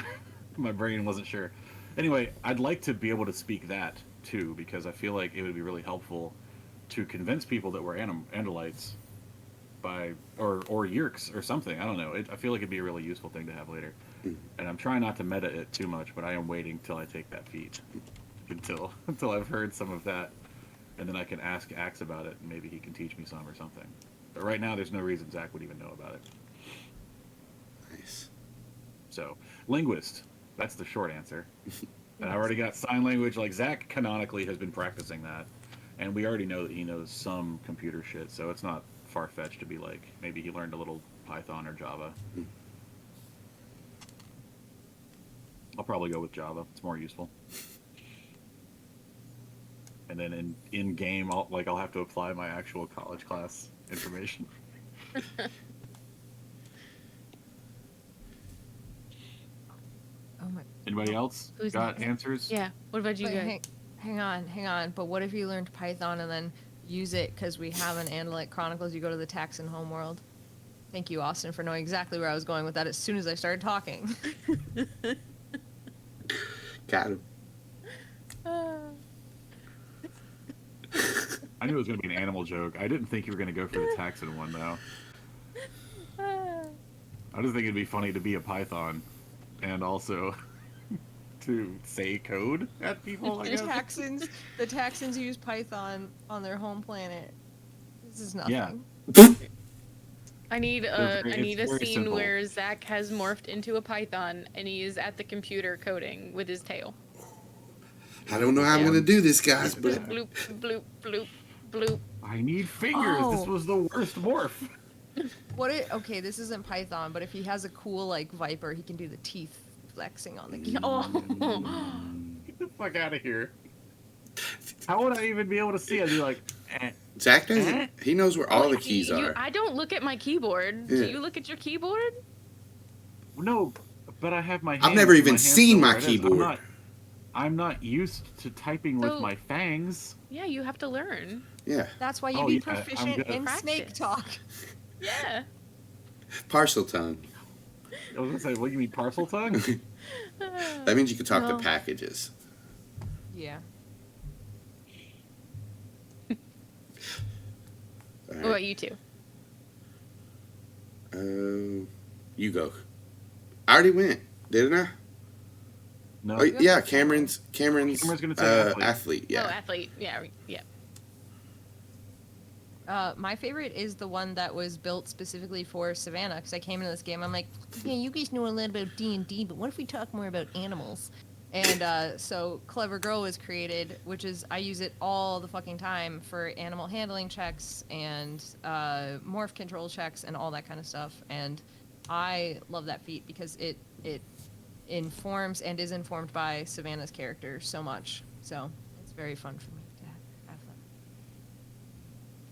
My brain wasn't sure. Anyway, I'd like to be able to speak that too, because I feel like it would be really helpful to convince people that we're Andalites or Yeerks or something. I don't know. I feel like it'd be a really useful thing to have later. And I'm trying not to meta it too much, but I am waiting till I take that feat until I've heard some of that, and then I can ask Axe about it, and maybe he can teach me some or something. But right now, there's no reason Zac would even know about it. Nice. So, linguist. That's the short answer. And I already got sign language. Like, Zac canonically has been practicing that. And we already know that he knows some computer shit, so it's not far-fetched to be like, maybe he learned a little Python or Java. I'll probably go with Java. It's more useful. And then in game, I'll have to apply my actual college class information. Oh my. Anybody else Who's got next? answers? Yeah. What about you Wait, guys? hang on. But what if you learned Python and then use it because we have an Analytic Chronicles? You go to the Taxon homeworld. Thank you, Austin, for knowing exactly where I was going with that as soon as I started talking. Got him. I knew it was going to be an animal joke. I didn't think you were going to go for the Taxon one, though. I just think it'd be funny to be a Python and also to say code at people, I guess. The Taxons use Python on their home planet. This is nothing. Yeah. I need It's a very scene simple. where Zac has morphed into a python and he is at the computer coding with his tail. I don't know how I'm going to do this, guys, but Bloop, bloop, bloop, bloop. I need fingers. This Oh. was the worst morph. Okay, this isn't Python, but if he has a cool like Viper, he can do the teeth flexing on the key. Oh, Get the fuck out of here. How would I even be able to see? I'd be like, Zach doesn't. He knows where all the keys are. I don't look at my keyboard. Yeah. Do you look at your keyboard? no, but I have my hands. I've never even hands seen know my where it is. keyboard. I'm not used to typing with So- my fangs. Yeah, you have to learn. Yeah. That's why you Oh, be yeah, I'm proficient good. in snake Practice. talk. Yeah. Parcel tongue. I was gonna say, what, you mean parcel tongue? That means you can talk No. to packages. Yeah. All What right. about you two? You go. I already went, didn't I? No. Oh, yeah, Cameron's Cameron's gonna take athlete. Yeah. Oh, athlete. Yeah, yeah. My favorite is the one that was built specifically for Savannah, because I came into this game, I'm like, yeah, you guys know a lot about D&D, but what if we talk more about animals? And so Clever Girl was created, which is, I use it all the fucking time for animal handling checks and morph control checks and all that kind of stuff. And I love that feat because it informs and is informed by Savannah's character so much. So it's very fun for me to have that.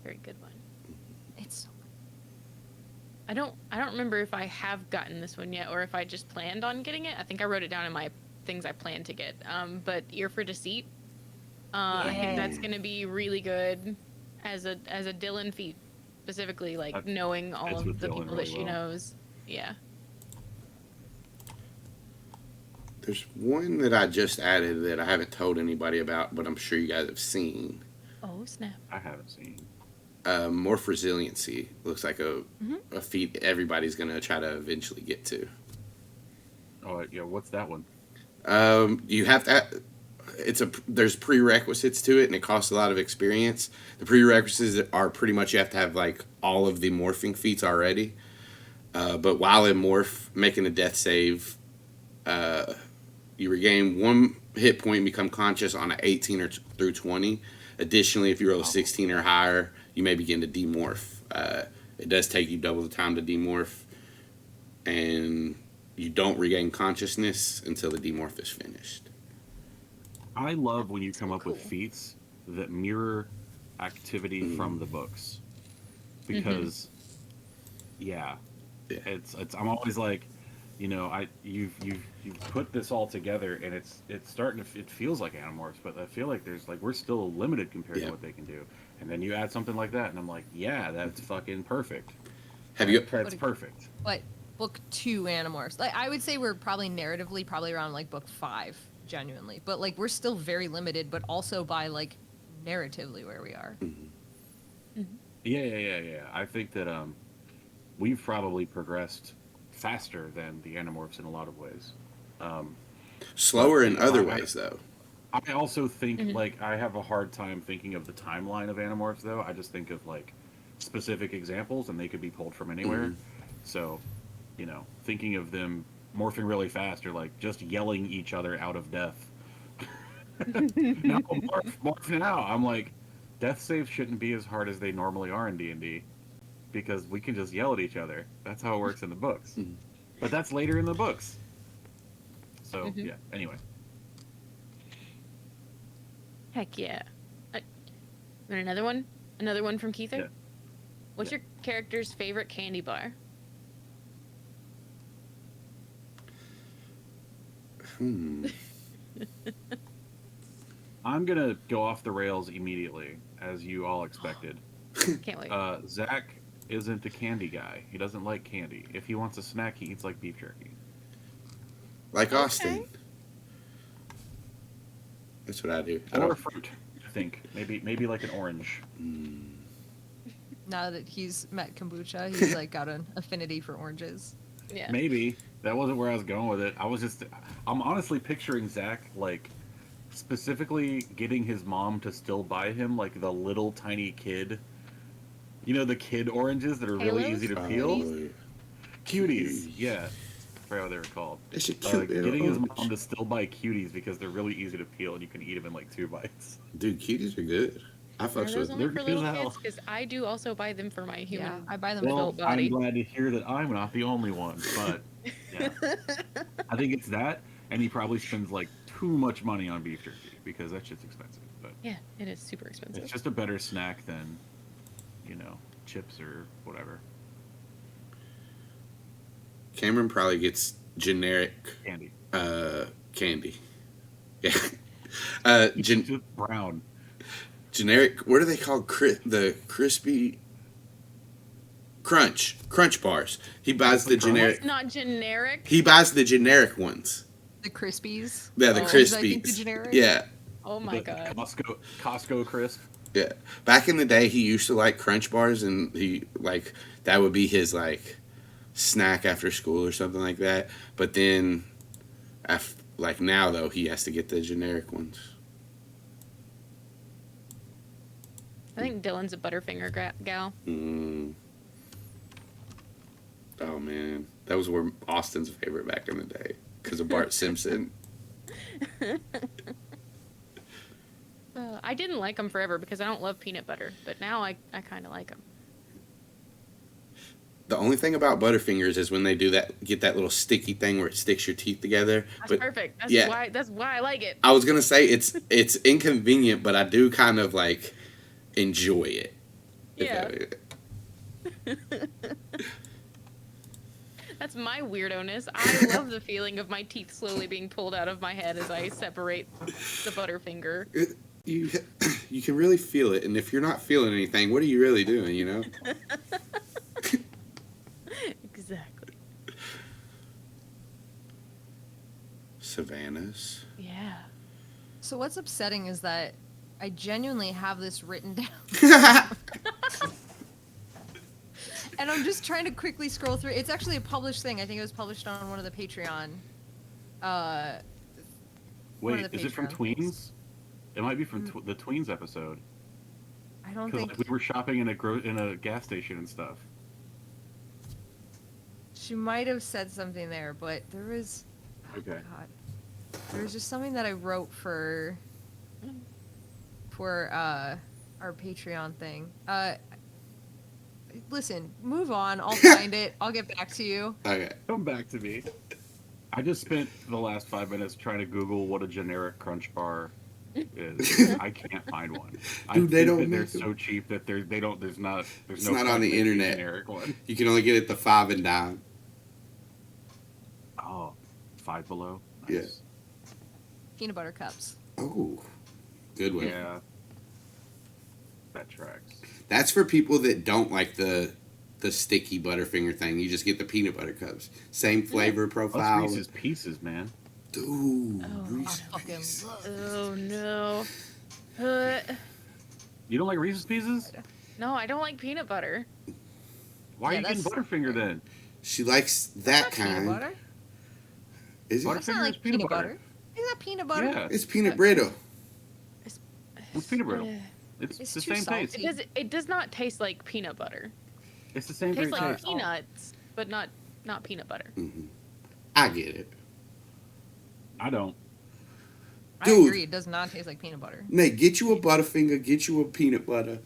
Very good one. It's so I don't remember if I have gotten this one yet or if I just planned on getting it. I think I wrote it down in my things I plan to get. But Ear for Deceit. I think that's gonna be really good as a Dylan feat, specifically like That knowing all fits of with the Dylan people really that she well. knows. Yeah. There's one that I just added that I haven't told anybody about, but I'm sure you guys have seen. Oh snap. I haven't seen. Morph Resiliency looks like a Mm-hmm. feat everybody's going to try to eventually get to. Oh, yeah. What's that one? You have to. There's prerequisites to it, and it costs a lot of experience. The prerequisites are pretty much you have to have like all of the morphing feats already. But while in morph, making a death save, you regain 1 hit point and become conscious on an 18 through 20. Additionally, if you roll a 16 or higher, you may begin to demorph. It does take you double the time to demorph, and you don't regain consciousness until the demorph is finished. I love when you come so up with cool. feats that mirror activity from the books, because Yeah. it's I'm always like, you know, you've put this all together and it's starting to, it feels like Animorphs, but I feel like there's like we're still limited compared Yeah. to what they can do, and then you add something like that and I'm like, yeah, that's fucking perfect. Have you? That's perfect. But book 2 Animorphs, like I would say we're probably narratively probably around like book 5, genuinely, but like we're still very limited, but also by like narratively where we are. Yeah. I think that we've probably progressed faster than the Animorphs in a lot of ways. Slower in But other I- ways, though. I also think like I have a hard time thinking of the timeline of Animorphs though. I just think of like specific examples and they could be pulled from anywhere. So, you know, thinking of them morphing really fast or like just yelling each other out of death. No, morph now. I'm like, death saves shouldn't be as hard as they normally are in D&D, because we can just yell at each other. That's how it works in the books. But that's later in the books. So, yeah, anyway. Heck yeah. And another one? Another one from Keither? Yeah. What's your character's favorite candy bar? I'm gonna go off the rails immediately, as you all expected. Can't wait. Zac isn't a candy guy. He doesn't like candy. If he wants a snack, he eats like beef jerky. Like Austin. That's what I do. Or fruit, I think. Maybe like an orange. Now that he's met kombucha, he's like got an affinity for oranges. Yeah. Maybe. That wasn't where I was going with it. I'm honestly picturing Zac, like, specifically getting his mom to still buy him, like, the little tiny kid. You know, the kid oranges that are really Halos? easy to peel? Cuties. Yeah. I forgot what they were called. It's a cute little getting his orange. mom to still buy cuties because they're really easy to peel and you can eat them in, like, 2 bites. Dude, cuties are good. I Are fucks those with only them. for They're little good as kids? hell. Because I do also buy them for my human. Yeah, I buy them Well, full body. I'm glad to hear that I'm not the only one, but yeah. I think it's that, and he probably spends like too much money on beef jerky because that shit's expensive. But Yeah, it is super expensive. it's just a better snack than, you know, chips or whatever. Cameron probably gets generic Candy. candy. Yeah. It's just brown. Generic. What are they called? The crispy crunch bars. He buys the generic. It's not generic. He buys the generic ones. The Crispies. Yeah, the Oh. Is that, I think, the Crispies. generic? Yeah, Oh my The god. Costco crisp. yeah. Back in the day, he used to like crunch bars, and he like that would be his like snack after school or something like that. But then, like now though, he has to get the generic ones. I think Dylan's a Butterfinger gal. Mm. Oh man, that was Austin's favorite back in the day because of Bart Simpson. I didn't like them forever because I don't love peanut butter, but now I kind of like them. The only thing about Butterfingers is when they do that, get that little sticky thing where it sticks your teeth together. That's But perfect. yeah. That's why I like it. I was gonna say it's inconvenient, but I do kind of like enjoy it. Yeah. That's my weirdo-ness. I love the feeling of my teeth slowly being pulled out of my head as I separate the Butterfinger. You can really feel it, and if you're not feeling anything, what are you really doing? You know. Exactly. Savannah's. Yeah. So what's upsetting is that I genuinely have this written down. And I'm just trying to quickly scroll through. It's actually a published thing. I think it was published on one of the Patreon. Wait, the is it from Patreon Tweens? things. It might be from the Tweens episode. I don't Because think we were shopping in a gas station and stuff. she might have said something there, but there was. Okay. God, there was just something that I wrote for our Patreon thing. Listen, move on. I'll find it. I'll get back to you. Okay. Come back to me. I just spent the last 5 minutes trying to Google what a generic Crunch bar is. I can't find one. Dude, they don't that they're make them. so cheap that there's It's no not on the making a internet. generic one. You can only get it the 5 and dime. Oh, Five Below. Yeah. Nice. Peanut butter cups. Oh, good one. Yeah. That tracks. That's for people that don't like the sticky Butterfinger thing. You just get the peanut butter cups. Same flavor What's profile. Reese's Pieces, man? Dude, Oh, Reese's I fucking Pieces. love Oh no. You don't like Reese's Pieces? No, I don't like peanut butter. Why Yeah, are you getting that's- Butterfinger then? She likes that Peanut kind. butter. Is it? Butterfinger That's not is like peanut butter. Is that peanut butter? Yeah, It's peanut brittle. it's peanut brittle. Ugh. It's It's the too same salty. taste. It does not taste like peanut butter. It's the same It tastes great like taste. peanuts, but not peanut butter. I get it. I don't. I Dude. agree. It does not taste like peanut butter. Nate, get you a Butterfinger, get you a peanut butter.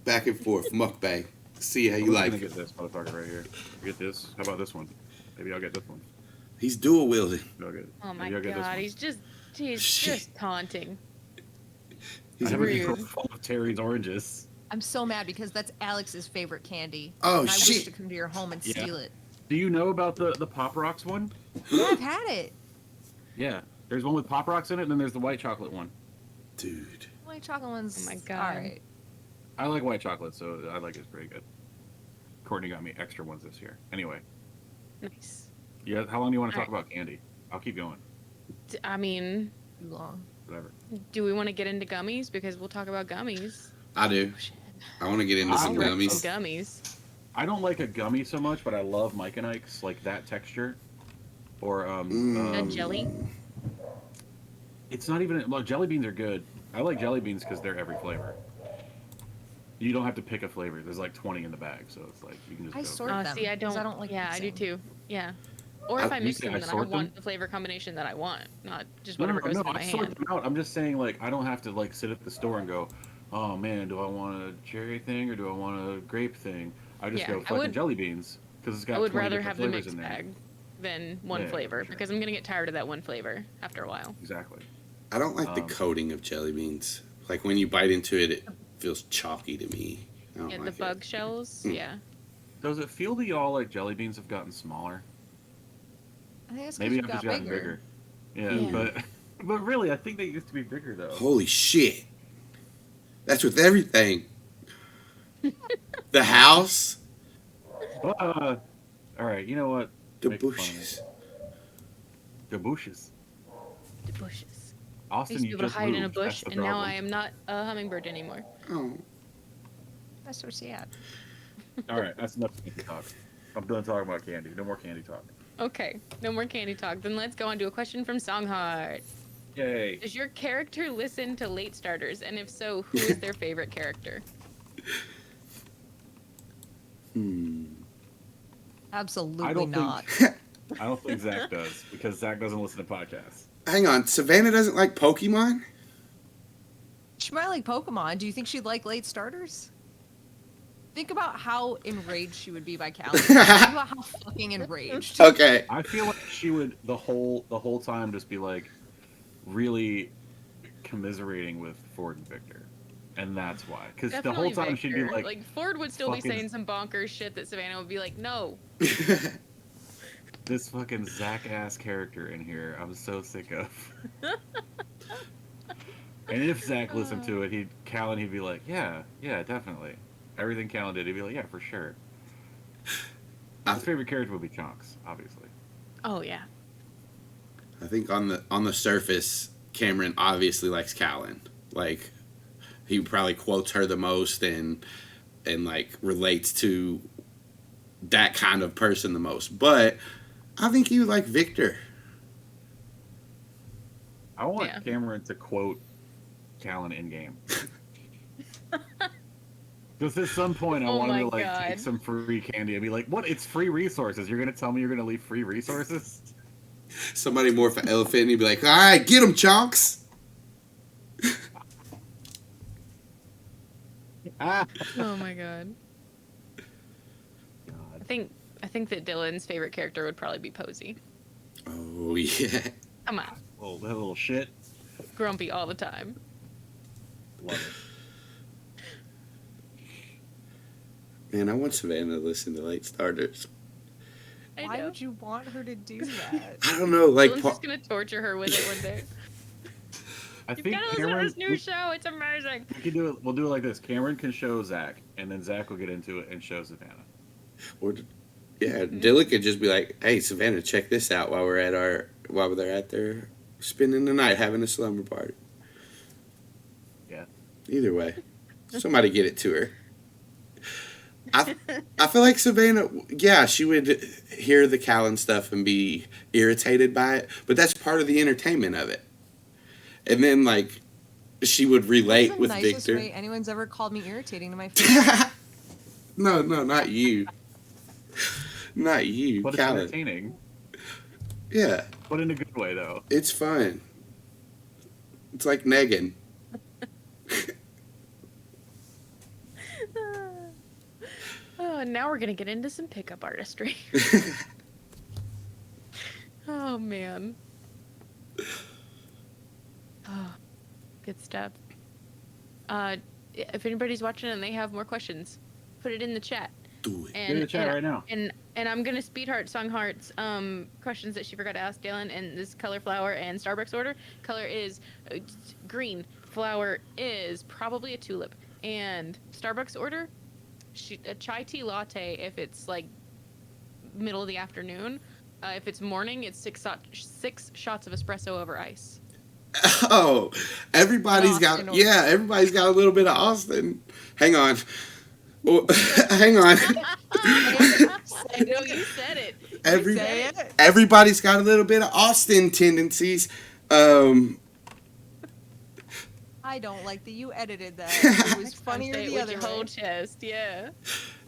Back and forth, mukbang. See how you I'm like gonna it. get this motherfucker right here. Get this. How about this one? Maybe I'll get this one. He's dual wielding. Maybe I'll get, Oh my maybe I'll get this god, one. he's Shit. just taunting. He's I have a rude. drawer full of Terry's oranges. I'm so mad because that's Alex's favorite candy. Oh, and I wish shit. to come to your home and Yeah. steal it. Do you know about the Pop Rocks one? Yeah, I've had it. Yeah. There's one with Pop Rocks in it, and then there's the white chocolate one. Dude. White chocolate one's Oh my God. all right. I like white chocolate, so I like it's pretty good. Courtney got me extra ones this year. Anyway, Nice. yeah. How long do you want to talk Alright. about candy? I'll keep going. I mean, Too long. Whatever. do we want to get into gummies? Because we'll talk about gummies. I do. Oh, shit. I want to get into I'll some I'll rep gummies. some gummies. I don't like a gummy so much, but I love Mike and Ike's, like that texture. Or A jelly? It's not even. Well, jelly beans are good. I like jelly beans because they're every flavor. You don't have to pick a flavor. There's like 20 in the bag, so it's like you can just I go. sort Oh, them, see, I 'cause don't. I don't like Yeah, I do mixing. too. Yeah. Or if I You mix say them, I then I sort want them? the flavor combination that I want, not just No, whatever goes in my I sort hand. them out. I'm just saying, like, I don't have to like sit at the store and go, oh man, do I want a cherry thing or do I want a grape thing? I just Yeah, go I fucking would- jelly beans because it's got I would 20 rather different have the flavors mixed in there. bag than one Yeah, flavor for sure. because I'm gonna get tired of that one flavor after a while. Exactly. I don't like the Um, coating of jelly beans. Like when you bite into it, it feels chalky to me. I don't Yeah, like the bug shells. Mm. Yeah. Does it feel to y'all like jelly beans have gotten smaller? I think it's because Maybe you I've got just gotten bigger. bigger. Yeah, Yeah. but really, I think they used to be bigger though. Holy shit. That's with everything. The house, All right, you know what? the Make fun of me. bushes. The bushes. The bushes. I Austin, used to be you able to just hide in a moved. bush, That's the and now problem. I am not a hummingbird anymore. Oh. That's so sad. All right, that's enough candy talk. I'm done talking about candy. No more candy talk. Okay, no more candy talk. Then let's go on to a question from Songheart. Yay. Does your character listen to late starters? And if so, who is their favorite character? Absolutely I don't not. I don't think Zach does because Zach doesn't listen to podcasts. Hang on, Savannah doesn't like Pokemon? She might like Pokemon. Do you think she'd like late starters? Think about how enraged she would be by calendar. Think about how fucking enraged. Okay. I feel like she would the whole time just be like really commiserating with Ford and Victor, and that's why. Because the whole Definitely time she'd be Victor. like, Ford would still be fucking- saying some bonkers shit that Savannah would be like, no. this fucking Zach ass character in here. I'm so sick of. And if Zach listened to it, Callan, he'd be like, yeah, definitely. Everything Callan did, he'd be like, yeah, for sure. His favorite character would be Chonks, obviously. Oh yeah. I think on the surface, Cameron obviously likes Callan. Like, he probably quotes her the most and like relates to that kind of person the most. But I think he would like Victor. I want Yeah. Cameron to quote Callan in game. Because at some point I Oh want him to my like God. take some free candy and be like, "What? It's free resources. You're gonna tell me you're gonna leave free resources?" Somebody morph an elephant and he'd be like, all right, get him, Chonks. Ah. Oh my god. I think that Dylan's favorite character would probably be Posey. Oh, yeah. Come on. Oh, that little shit. Grumpy all the time. Love it. Man, I want Savannah to listen to Late Starters. I Why know. would you want her to do that? I don't know, like... Dylan's just gonna torture her with it one day. I You've think gotta listen to Cameron. this new show. It's amazing. We can do it. We'll do it like this. Cameron can show Zach, and then Zach will get into it and show Savannah. Or, yeah, Dylan could just be like, hey, Savannah, check this out while they're at their spending the night having a slumber party. Yeah. Either way, somebody get it to her. I feel like Savannah, yeah, she would hear the Callan stuff and be irritated by it, but that's part of the entertainment of it. And then, like, she would relate That's the with nicest Victor. way anyone's ever called me irritating to my face. No, not you. Not you, But it's Callan. entertaining. Yeah, But in a good way, though. it's fun. It's like Negan. Oh, now we're gonna get into some pickup artistry. Oh man. Oh, good stuff. If anybody's watching and they have more questions, put it in the chat. Do it. Get in the chat right now. And I'm gonna speed heart song hearts questions that she forgot to ask Dylan, and this color, flower, and Starbucks order. Color is green. Flower is probably a tulip. And Starbucks order, a chai tea latte if it's like middle of the afternoon. If it's morning, it's 6 shots of espresso over ice. Oh, everybody's got everybody's got a little bit of Austin. Hang on. Well, hang on. I know you said it. Everybody's got a little bit of Austin tendencies. I don't like that you edited that. It was funnier the other your way. whole chest, yeah.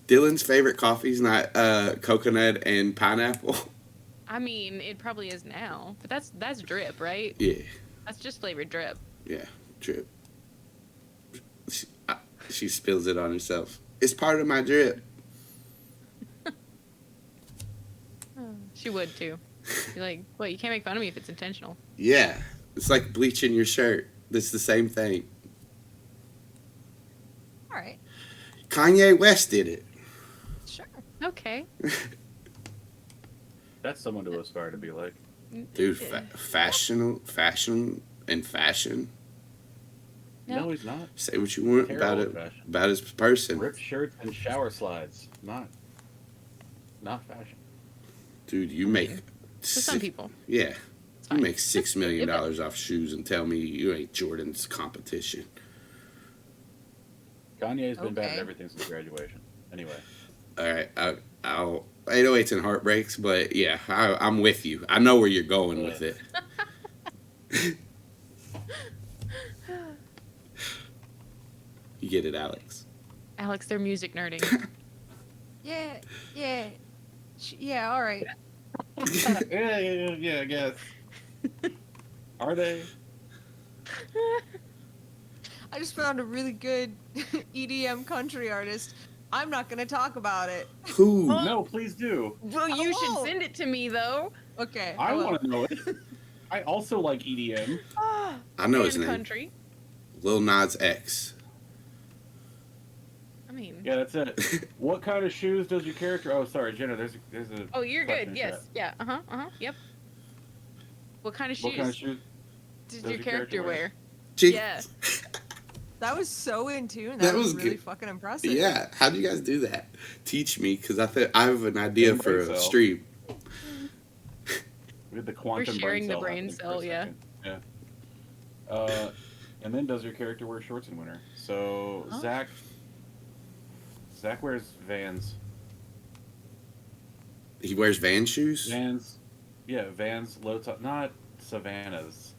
Dylan's favorite coffee is not coconut and pineapple. I mean, it probably is now, but that's drip, right? Yeah. That's just flavored drip. Yeah, drip. She spills it on herself. It's part of my drip. She would too. You're like, well, you can't make fun of me if it's intentional. Yeah. It's like bleaching your shirt. It's the same thing. All right. Kanye West did it. Sure. Okay. That's someone to aspire to be like. Dude, fashion. No, he's not. Say what you want Terrible about fashion. about his person. Ripped shirts and shower slides. Not fashion. Dude, you make For some people. Yeah. It's You fine. make $6 million off shoes and tell me you ain't Jordan's competition. Kanye's been bad at Okay. everything since graduation. Anyway. All right, I'll 808s and heartbreaks, but yeah, I'm with you. I know where you're going with it. You get it, Alex. Alex, they're music nerding. Yeah. All right. yeah, I guess. Are they? I just found a really good EDM country artist. I'm not gonna talk about it. Who? No, please do. Well, you should Oh. send it to me though. Okay. I will. want to know it. I also like E EDM. I know his And name. country. Lil Nas X. I mean. Yeah, that's it. What kind of shoes does your character? Oh, sorry, Jenna. There's a. Oh, you're question good. in Yes. chat. Yeah. Yep. What kind of shoes What kind of shoes? did does your character wear? Gee, Yeah. That was so in tune. That That was was really good. fucking impressive. Yeah, how do you guys do that? Teach me, because I have an idea In for brain a cell. stream. We had the quantum sharing brain the cell brain happening for cell, a yeah. second. Yeah. And then does your character wear shorts in winter? So Oh. Zac wears Vans. He wears Van shoes? Vans, low top, not Savannah's.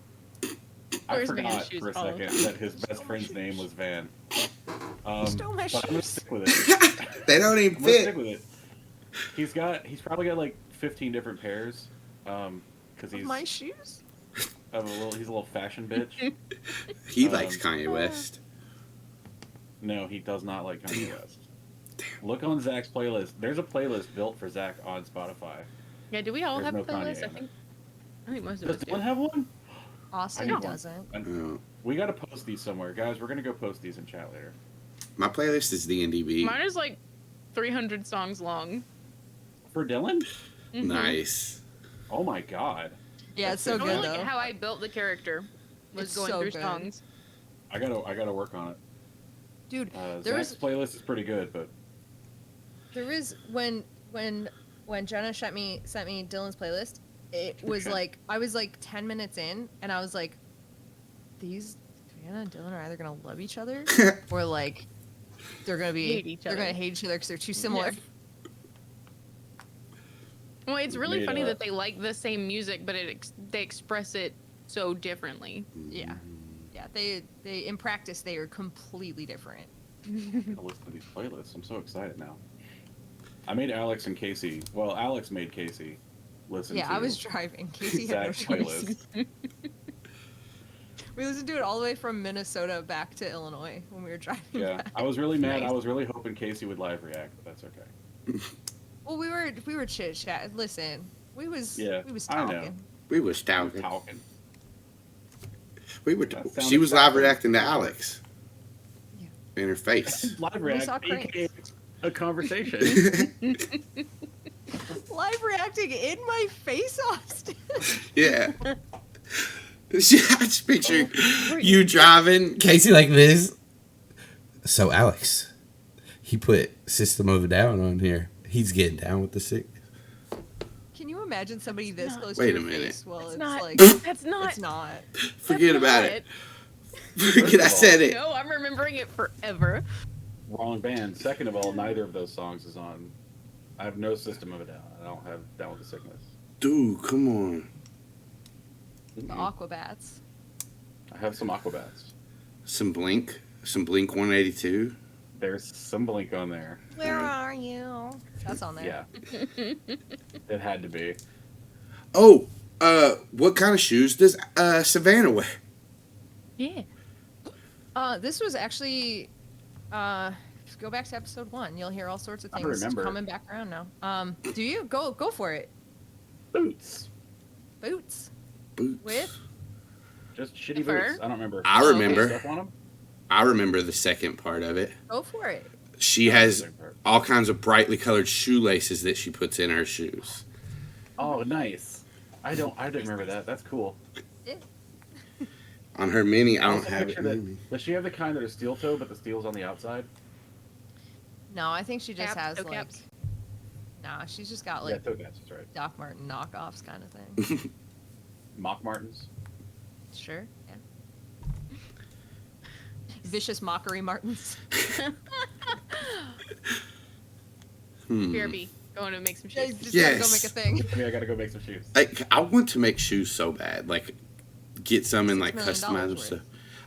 I Wears Van forgot shoes for a all the second time. that his best friend's name was Van. Stole my but I'm gonna shoes. stick with it. They don't even I'm gonna stick fit. with it. He's probably got like 15 different pairs. Because he's My shoes? he's a little fashion bitch. He likes Kanye West. No, he does not like Kanye West. Look on Zach's playlist. There's a playlist built for Zach on Spotify. Yeah. Do we all There's have no a playlist? Kanye in it. I think most of Does us do. Dylan have one? Austin I know. doesn't. Oh. We gotta post these somewhere, guys. We're gonna go post these in chat later. My playlist is D&DB. Mine is like 300 songs long. For Dylan? Mhm. Nice. Oh my god. Yeah, it's so It's good only like though. how I built the character was It's going so through good. songs. I gotta work on it. Dude, there Zach's was playlist is pretty good, but when Jenna sent me Dylan's playlist, it was Okay. like I was like 10 minutes in and I was like, these Savannah and Dylan are either gonna love each other or like they're gonna Hate each they're other. gonna hate each other because they're too similar. Yeah. Well, it's really Made funny up. that they like the same music, but they express it so differently. Yeah. Yeah, they in practice they are completely different. I'm gonna listen to these playlists. I'm so excited now. I made Alex and Casey. Well, Alex made Casey listen Yeah, to I was driving. Casey had no Zach's choice. playlist. We listened to it all the way from Minnesota back to Illinois when we were driving. Yeah, back. I was really mad. Nice. I was really hoping Casey would live react, but that's okay. Well, we were chit chat. Listen, we was I know. talking. We was talking. Talking. We were. That sounds She was live exciting. reacting to Alex. Yeah. In her face. Live We saw react, aka cranks. a conversation. Live reacting in my face, Austin. Yeah. I just picturing you driving, Casey like this. So Alex, he put System of a Down on here. He's getting down with the sickness. Can you imagine somebody this close Wait to a your minute. face? Well, It's it's not. like That's not. it's not. Forget that's about not it. Forget I said it. No, I'm remembering it forever. Wrong band. Second of all, neither of those songs is on. I have no System of a Down. I don't have Down with the Sickness. Dude, come on. The Aquabats. I have some Aquabats. Some Blink 182. There's some Blink on there. Where are you? That's on there. Yeah. It had to be. Oh, what kind of shoes does Savannah wear? Yeah. This was actually go back to episode 1. You'll hear all sorts of I things remember. coming back around now. Do you go for it? Boots. Boots Boots. with Just shitty Fur? boots. I don't remember. I remember. Stuff on them? I remember the second part of it. go for it. She has all kinds of brightly colored shoelaces that she puts in her shoes. Oh, nice. I didn't remember that. That's cool. On her mini, I don't Also have it. picture that- Does she have the kind that are steel toe, but the steel's on the outside? No, I think she just Caps, has toe like. caps. Nah, she's just got Yeah, like toe caps. That's right. Doc Martin knockoffs kind of thing. Mock Martens. Sure. Yeah. Vicious mockery Martins. BRB. Going to make some Yeah, shoes. just gotta go Yes. make a thing. I mean, I gotta go make some shoes. Like, I want to make shoes so bad. Like, get some and like $6 customize million them. worth. So,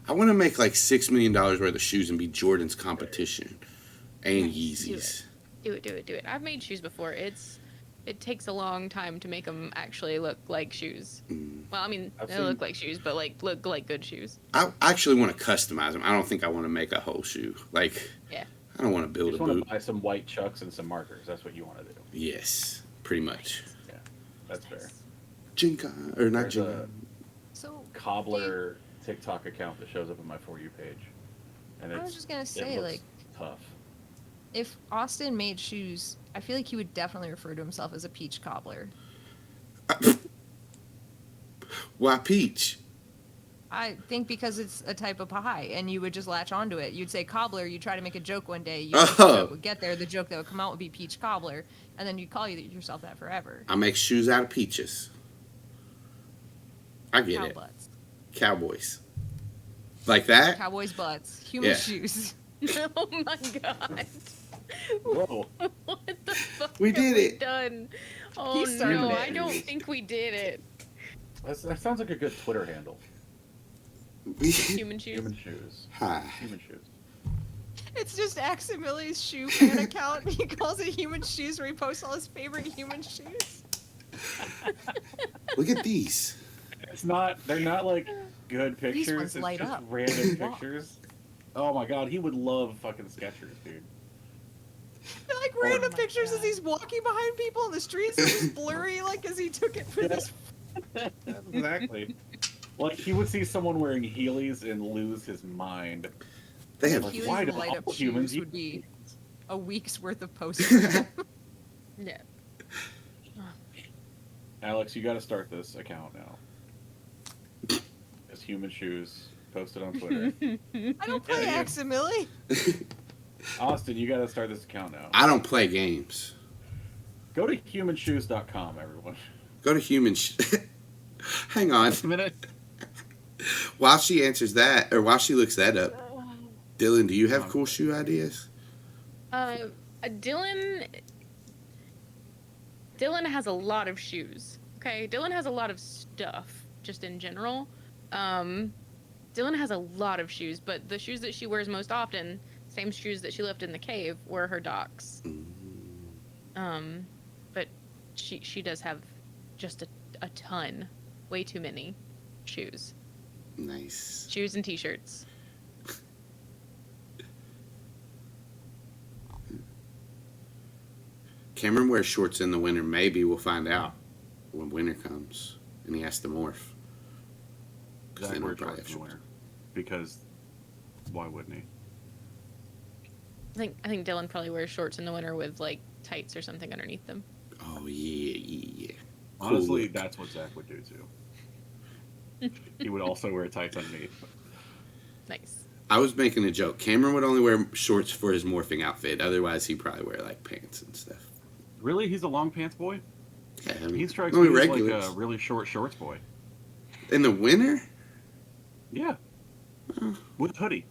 I want to make like $6 million worth of shoes and be Jordan's competition and Yeezys. Do it. I've made shoes before. It takes a long time to make them actually look like shoes. Well, I mean, I've they seen- look like shoes, but like look like good shoes. I actually want to customize them. I don't think I want to make a whole shoe. Like, Yeah. I don't want to You build just a want boot. to buy some white chucks and some markers. That's what you want to do. Yes, pretty much. That's fair. Jinka or not There's Jinka. So Cobbler TikTok account that shows up on my For You page. And I it's, was just gonna it say, looks like, tough. if Austin made shoes, I feel like he would definitely refer to himself as a peach cobbler. Why peach? I think because it's a type of pie, and you would just latch onto it. You'd say cobbler. You try to make a joke one day. You Oh. the joke would get there. The joke that would come out would be peach cobbler, and then you'd call yourself that forever. I make shoes out of peaches. I get Cow it. butts, Cowboys. Like that? cowboys' butts, human Yeah. shoes. Oh my god. Whoa. What the fuck We have did we it. done? Oh He started no, it. I don't think we did it. That sounds like a good Twitter handle. Human shoes. Human shoes. Hi. Human shoes. It's just Aximili's shoe fan account. He calls it human shoes, where he posts all his favorite human shoes. Look at these. It's not. They're not like good These pictures. ones It's light just up. random Wow. pictures. Oh my god, he would love fucking Skechers, dude. They're like random my pictures as God. he's walking behind people in the streets. It's just blurry, like as he took it for this. Exactly. Like he would see someone wearing Heelys and lose his mind. They have Like, Heelys why and do light all up humans shoes use would be Heelys? a week's worth of posts. for him. Yeah. Alex, you got to start this account now. It's human shoes. Post it on Twitter. I don't play Yeah, you- Aximili. Austin, you got to start this account now. I don't play games. Go to humanshoes.com, everyone. Go to human. Hang on. Minute. While she answers that, or while she looks that up, Dylan, do you have cool shoe ideas? Dylan has a lot of shoes. Okay, Dylan has a lot of stuff just in general. Dylan has a lot of shoes, but the shoes that she wears most often, same shoes that she left in the cave, were her Docs. But she does have just a ton, way too many shoes. Nice. Shoes and t-shirts. Cameron wears shorts in the winter. Maybe we'll find out when winter comes and he has to morph. 'Cause Zac then wears he'll probably shorts have in the winter. Because why wouldn't he? I think Dylan probably wears shorts in the winter with like tights or something underneath them. Oh yeah. Honestly, look. that's what Zac would do too. He would also wear tights underneath. Nice. I was making a joke. Cameron would only wear shorts for his morphing outfit. Otherwise, he'd probably wear like pants and stuff. Really? He's a long pants boy? Yeah, I mean, He strikes only me as regulars. like a really short shorts boy. In the winter? Yeah. With a hoodie.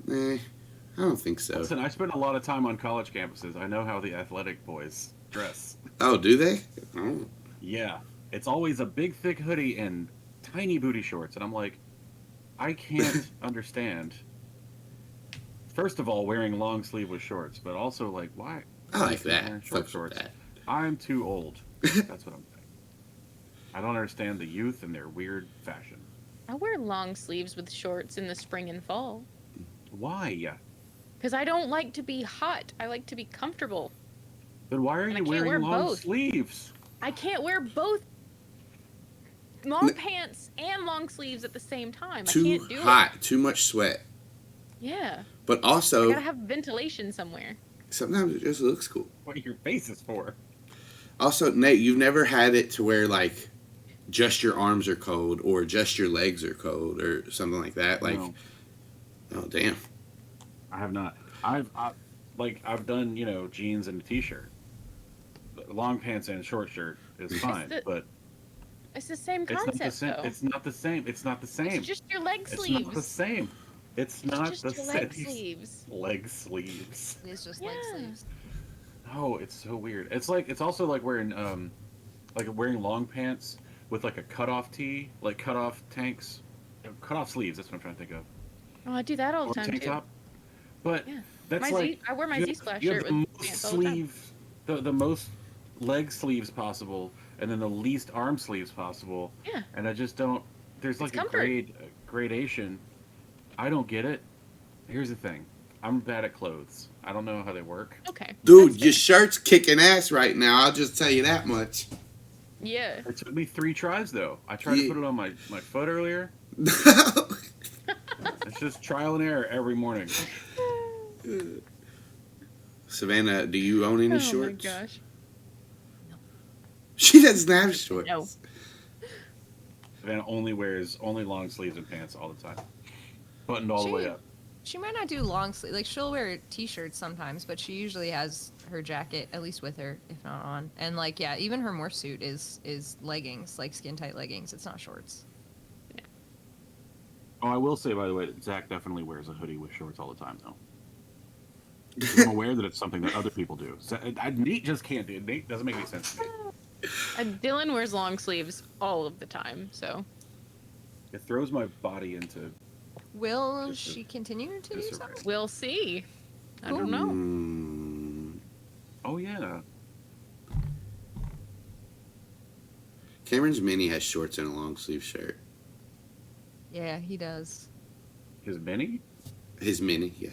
I don't think so. Listen, I spent a lot of time on college campuses. I know how the athletic boys dress. Oh, do they? Oh. Yeah. It's always a big, thick hoodie and tiny booty shorts. And I'm like, I can't understand. First of all, wearing long sleeveless shorts, but also, like, why? I like Wearing that. Short Fuck with shorts. that. I'm too old. That's what I'm saying. I don't understand the youth and their weird fashion. I wear long sleeves with shorts in the spring and fall. Why? Because I don't like to be hot. I like to be comfortable. Then why are And I you can't wearing wear long both. sleeves? I can't wear both long pants and long sleeves at the same time. I Too can't do hot. Too much sweat. it. Yeah. But I also, gotta have ventilation somewhere. sometimes it just looks cool. What are your faces for? Also, Nate, you've never had it to where, like, just your arms are cold or just your legs are cold or something like that? Like, No, oh, damn. I have not. I've done, jeans and a t-shirt. Long pants and short shirt is fine, but It's the same it's not the concept, same. though. It's not the same. It's not the same. It's just your leg It's sleeves. not the same. It's not just the your same. leg sleeves. Leg sleeves. It's just leg Yeah. sleeves. Oh, it's so weird. It's also like wearing long pants with like a cutoff tee, like cutoff tanks, cutoff sleeves. That's what I'm trying to think of. Oh, I do that all Or the time, tank too. top. But Yeah. that's My like I wear my you Z have- Splash you have shirt the with most pants all the time. sleeve, the most leg sleeves possible, and then the least arm sleeves possible. Yeah. And I just don't. There's It's like a comfort. gradation. I don't get it. Here's the thing. I'm bad at clothes. I don't know how they work. Okay. Dude, That's your fair. shirt's kicking ass right now. I'll just tell you that much. Yeah. It took me 3 tries though. I tried to Yeah. put it on my foot earlier. It's just trial and error every morning. Savannah, do you own any Oh shorts? my gosh. She doesn't have shorts. No. Savannah only wears long sleeves and pants all the time, buttoned all the way up. She might not do long sleeve. Like, she'll wear t-shirts sometimes, but she usually has her jacket at least with her, if not on. And like, yeah, even her morph suit is leggings, like skin tight leggings. It's not shorts. Oh, I will say by the way that Zac definitely wears a hoodie with shorts all the time though. 'Cause I'm aware that it's something that other people do. So, Nate just can't do it. Nate doesn't make any sense to me. Dylan wears long sleeves all of the time, so. It throws my body into. Will Just a- she continue to do just a so? race. We'll see. I don't know. Mm. Oh yeah. Cameron's mini has shorts and a long sleeve shirt. Yeah, he does. His mini. His mini, yeah.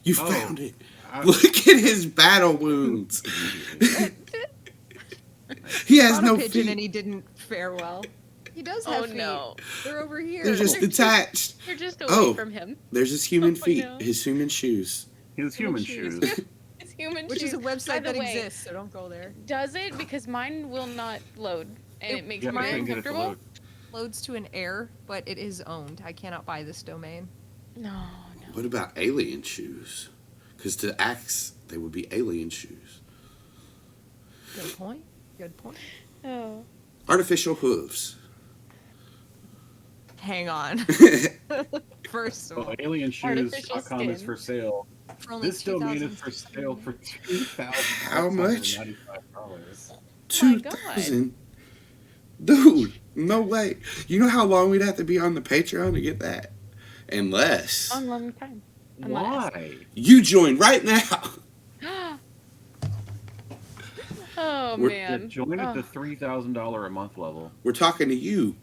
You Oh. found it. I- Look at his battle wounds. He has Caught a no pigeon feet. and he didn't fare well. He does Oh have feet. no. They're over here. They're just detached. You're just away Oh. from him. There's his human Oh, feet, no. his human shoes. His human shoes. shoes. It's human Which shoes. is a By website the that way, exists, so don't go there. Does it? Because mine will not load, and it makes Yeah, me I very can't get it to uncomfortable. load. Loads to an air, but it is owned. I cannot buy this domain. No, no. What about alien shoes? Because to axe, they would be alien shoes. Good point. Good point. Oh. Artificial hooves. Hang on. First of all, Well, alienshoes.com is skin. for sale. for only This domain is for sale for How much? $2,695. my 2,000? Dude, no way. You know how long we'd have to be on the Patreon to get that? Unless Long, long time. Why? you join right now. Oh We're- man. Join at Oh. the $3,000 a month level. We're talking to you,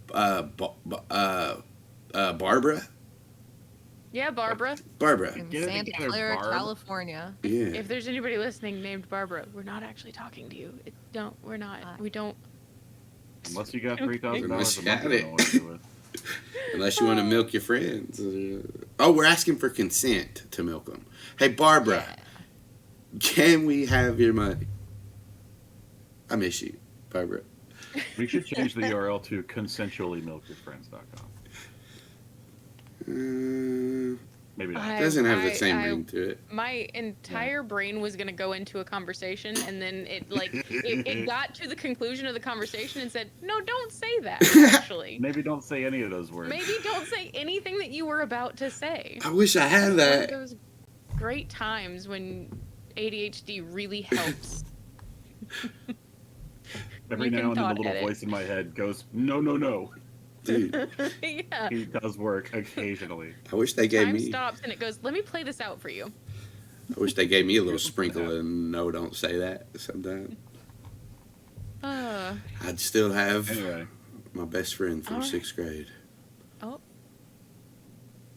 Barbara. Yeah, Barbara. Barbara. In Get it Santa together, Clara, Barb. California. Yeah. If there's anybody listening named Barbara, we're not actually talking to you. We're not. We don't. Unless you got $3,000 Unless a you month, got you it. know what to do with. Unless you want to milk your friends. Oh, we're asking for consent to milk them. Hey, Barbara, can we have your money? I miss you, Barbara. We should change the URL to consensuallymilkyourfriends.com. Maybe not. Doesn't have the same ring to it. My entire brain was gonna go into a conversation, and then it got to the conclusion of the conversation and said, "No, don't say that." Actually, Maybe don't say any of those words. maybe don't say anything that you were about to say. I wish I had One of that. those great times when ADHD really helps. Every You now can and then, thought the little edit. voice in my head goes, "No, no, no." Dude, Yeah. He does work occasionally. I wish they gave Time me. stops and it goes, "Let me play this out for you." I wish they gave me a little sprinkle of no, don't say that sometime. I'd still have Anyway, my best friend from Alright. 6th grade. Oh.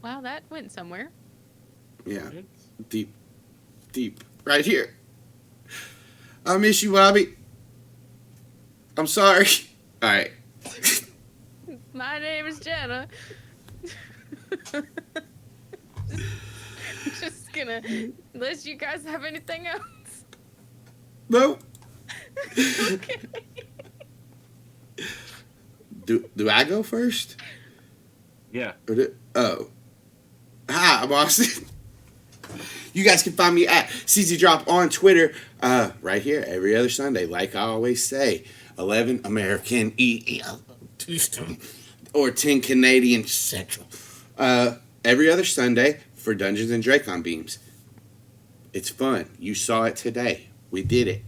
Wow, that went somewhere. Yeah, deep, deep, right here. I miss you, Bobby. I'm sorry. All right. My name is Jenna. just gonna, unless you guys have anything else. No. Okay. Do I go first? yeah. Oh. Hi, I'm Austin. You guys can find me at CZ Drop on Twitter, right here every other Sunday. Like I always say, 11 American Eastern or 10 Canadian Central. Every other Sunday for Dungeons and Dracon Beams. It's fun. You saw it today. We did it.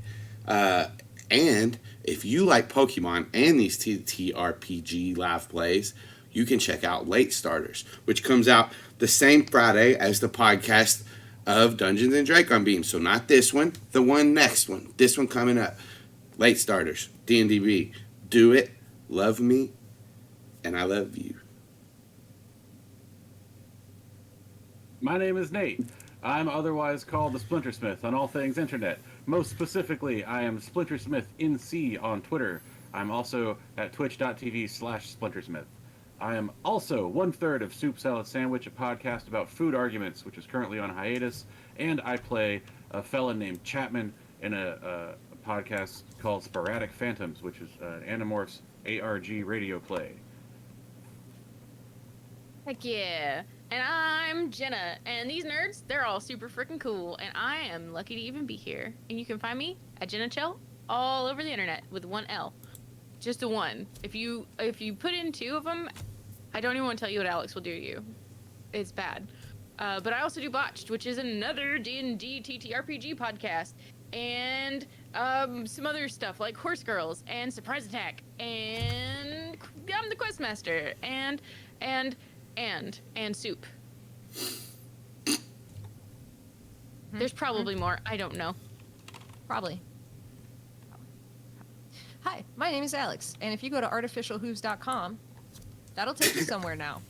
And if you like Pokemon and these TTRPG live plays, you can check out Late Starters, which comes out the same Friday as the podcast of Dungeons and Dracon Beams. So not this one, the one next one. This one coming up. Late Starters, D&DB. Do it. Love me. And I love you. My name is Nate. I'm otherwise called the Splintersmith on all things internet. Most specifically, I am SplintersmithNC on Twitter. I'm also at twitch.tv/Splintersmith. I am also 1/3 of Soup Salad Sandwich, a podcast about food arguments, which is currently on hiatus. And I play a fella named Chapman in a podcast called Sporadic Phantoms, which is Animorph's ARG radio play. Heck yeah. And I'm Jenna. And these nerds, they're all super freaking cool. And I am lucky to even be here. And you can find me at Jenna Chell all over the internet with one L. Just a one. If you put in two of them, I don't even want to tell you what Alex will do to you. It's bad. But I also do Botched, which is another D&D TTRPG podcast. And some other stuff like Horse Girls and Surprise Attack. And I'm the Questmaster. And Soup. There's probably more. I don't know. Probably. Hi, my name is Alex, and if you go to artificialhooves.com, that'll take you somewhere now.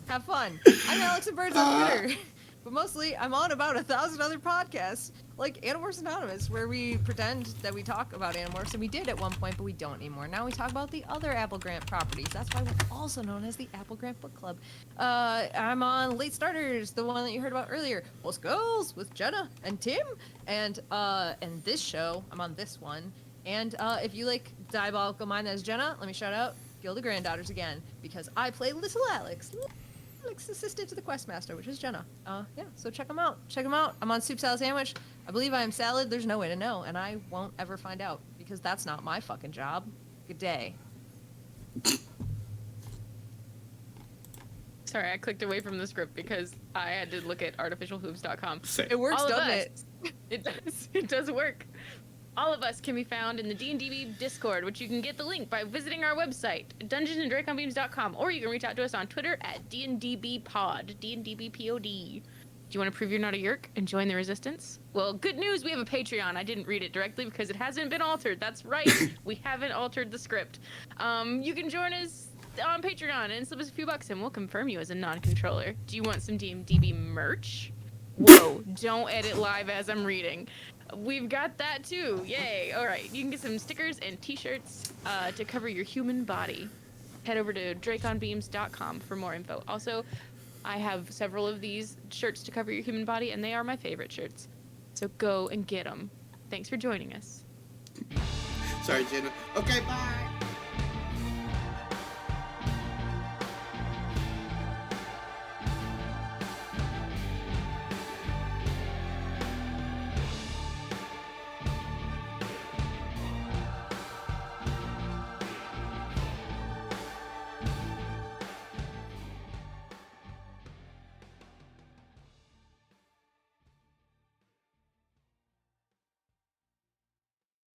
Have fun. I'm Alex and Birds on Twitter. But mostly, I'm on about 1,000 other podcasts, like Animorphs Anonymous, where we pretend that we talk about Animorphs, and we did at one point, but we don't anymore. Now we talk about the other Apple Grant properties. That's why we're also known as the Apple Grant Book Club. I'm on Late Starters, the one that you heard about earlier, What's Goals with Jenna and Tim, and this show, I'm on this one. And if you like Diabolical Mind as Jenna, let me shout out Guild of Granddaughters again, because I play Little Alex. Alex assistant to the Questmaster, which is Jenna. Yeah, so check them out. Check them out. I'm on Soup Salad Sandwich. I believe I am Salad. There's no way to know, and I won't ever find out because that's not my fucking job. Good day. Sorry, I clicked away from the script because I had to look at artificialhooves.com. It works, All of doesn't us. it? It does. It does work. All of us can be found in the D&DB Discord, which you can get the link by visiting our website, dungeonsanddraconbeams.com, or you can reach out to us on Twitter at D&DBpod, D&DBpod. Do you want to prove you're not a Yeerk and join the resistance? Well, good news, we have a Patreon. I didn't read it directly because it hasn't been altered. That's right, we haven't altered the script. You can join us on Patreon and slip us a few bucks and we'll confirm you as a non-controller. Do you want some D&DB merch? Whoa, don't edit live as I'm reading. We've got that too. Yay. All right. You can get some stickers and t-shirts to cover your human body. Head over to draconbeams.com for more info. Also, I have several of these shirts to cover your human body, and they are my favorite shirts. So go and get them. Thanks for joining us. Sorry, Jenna. Okay, bye.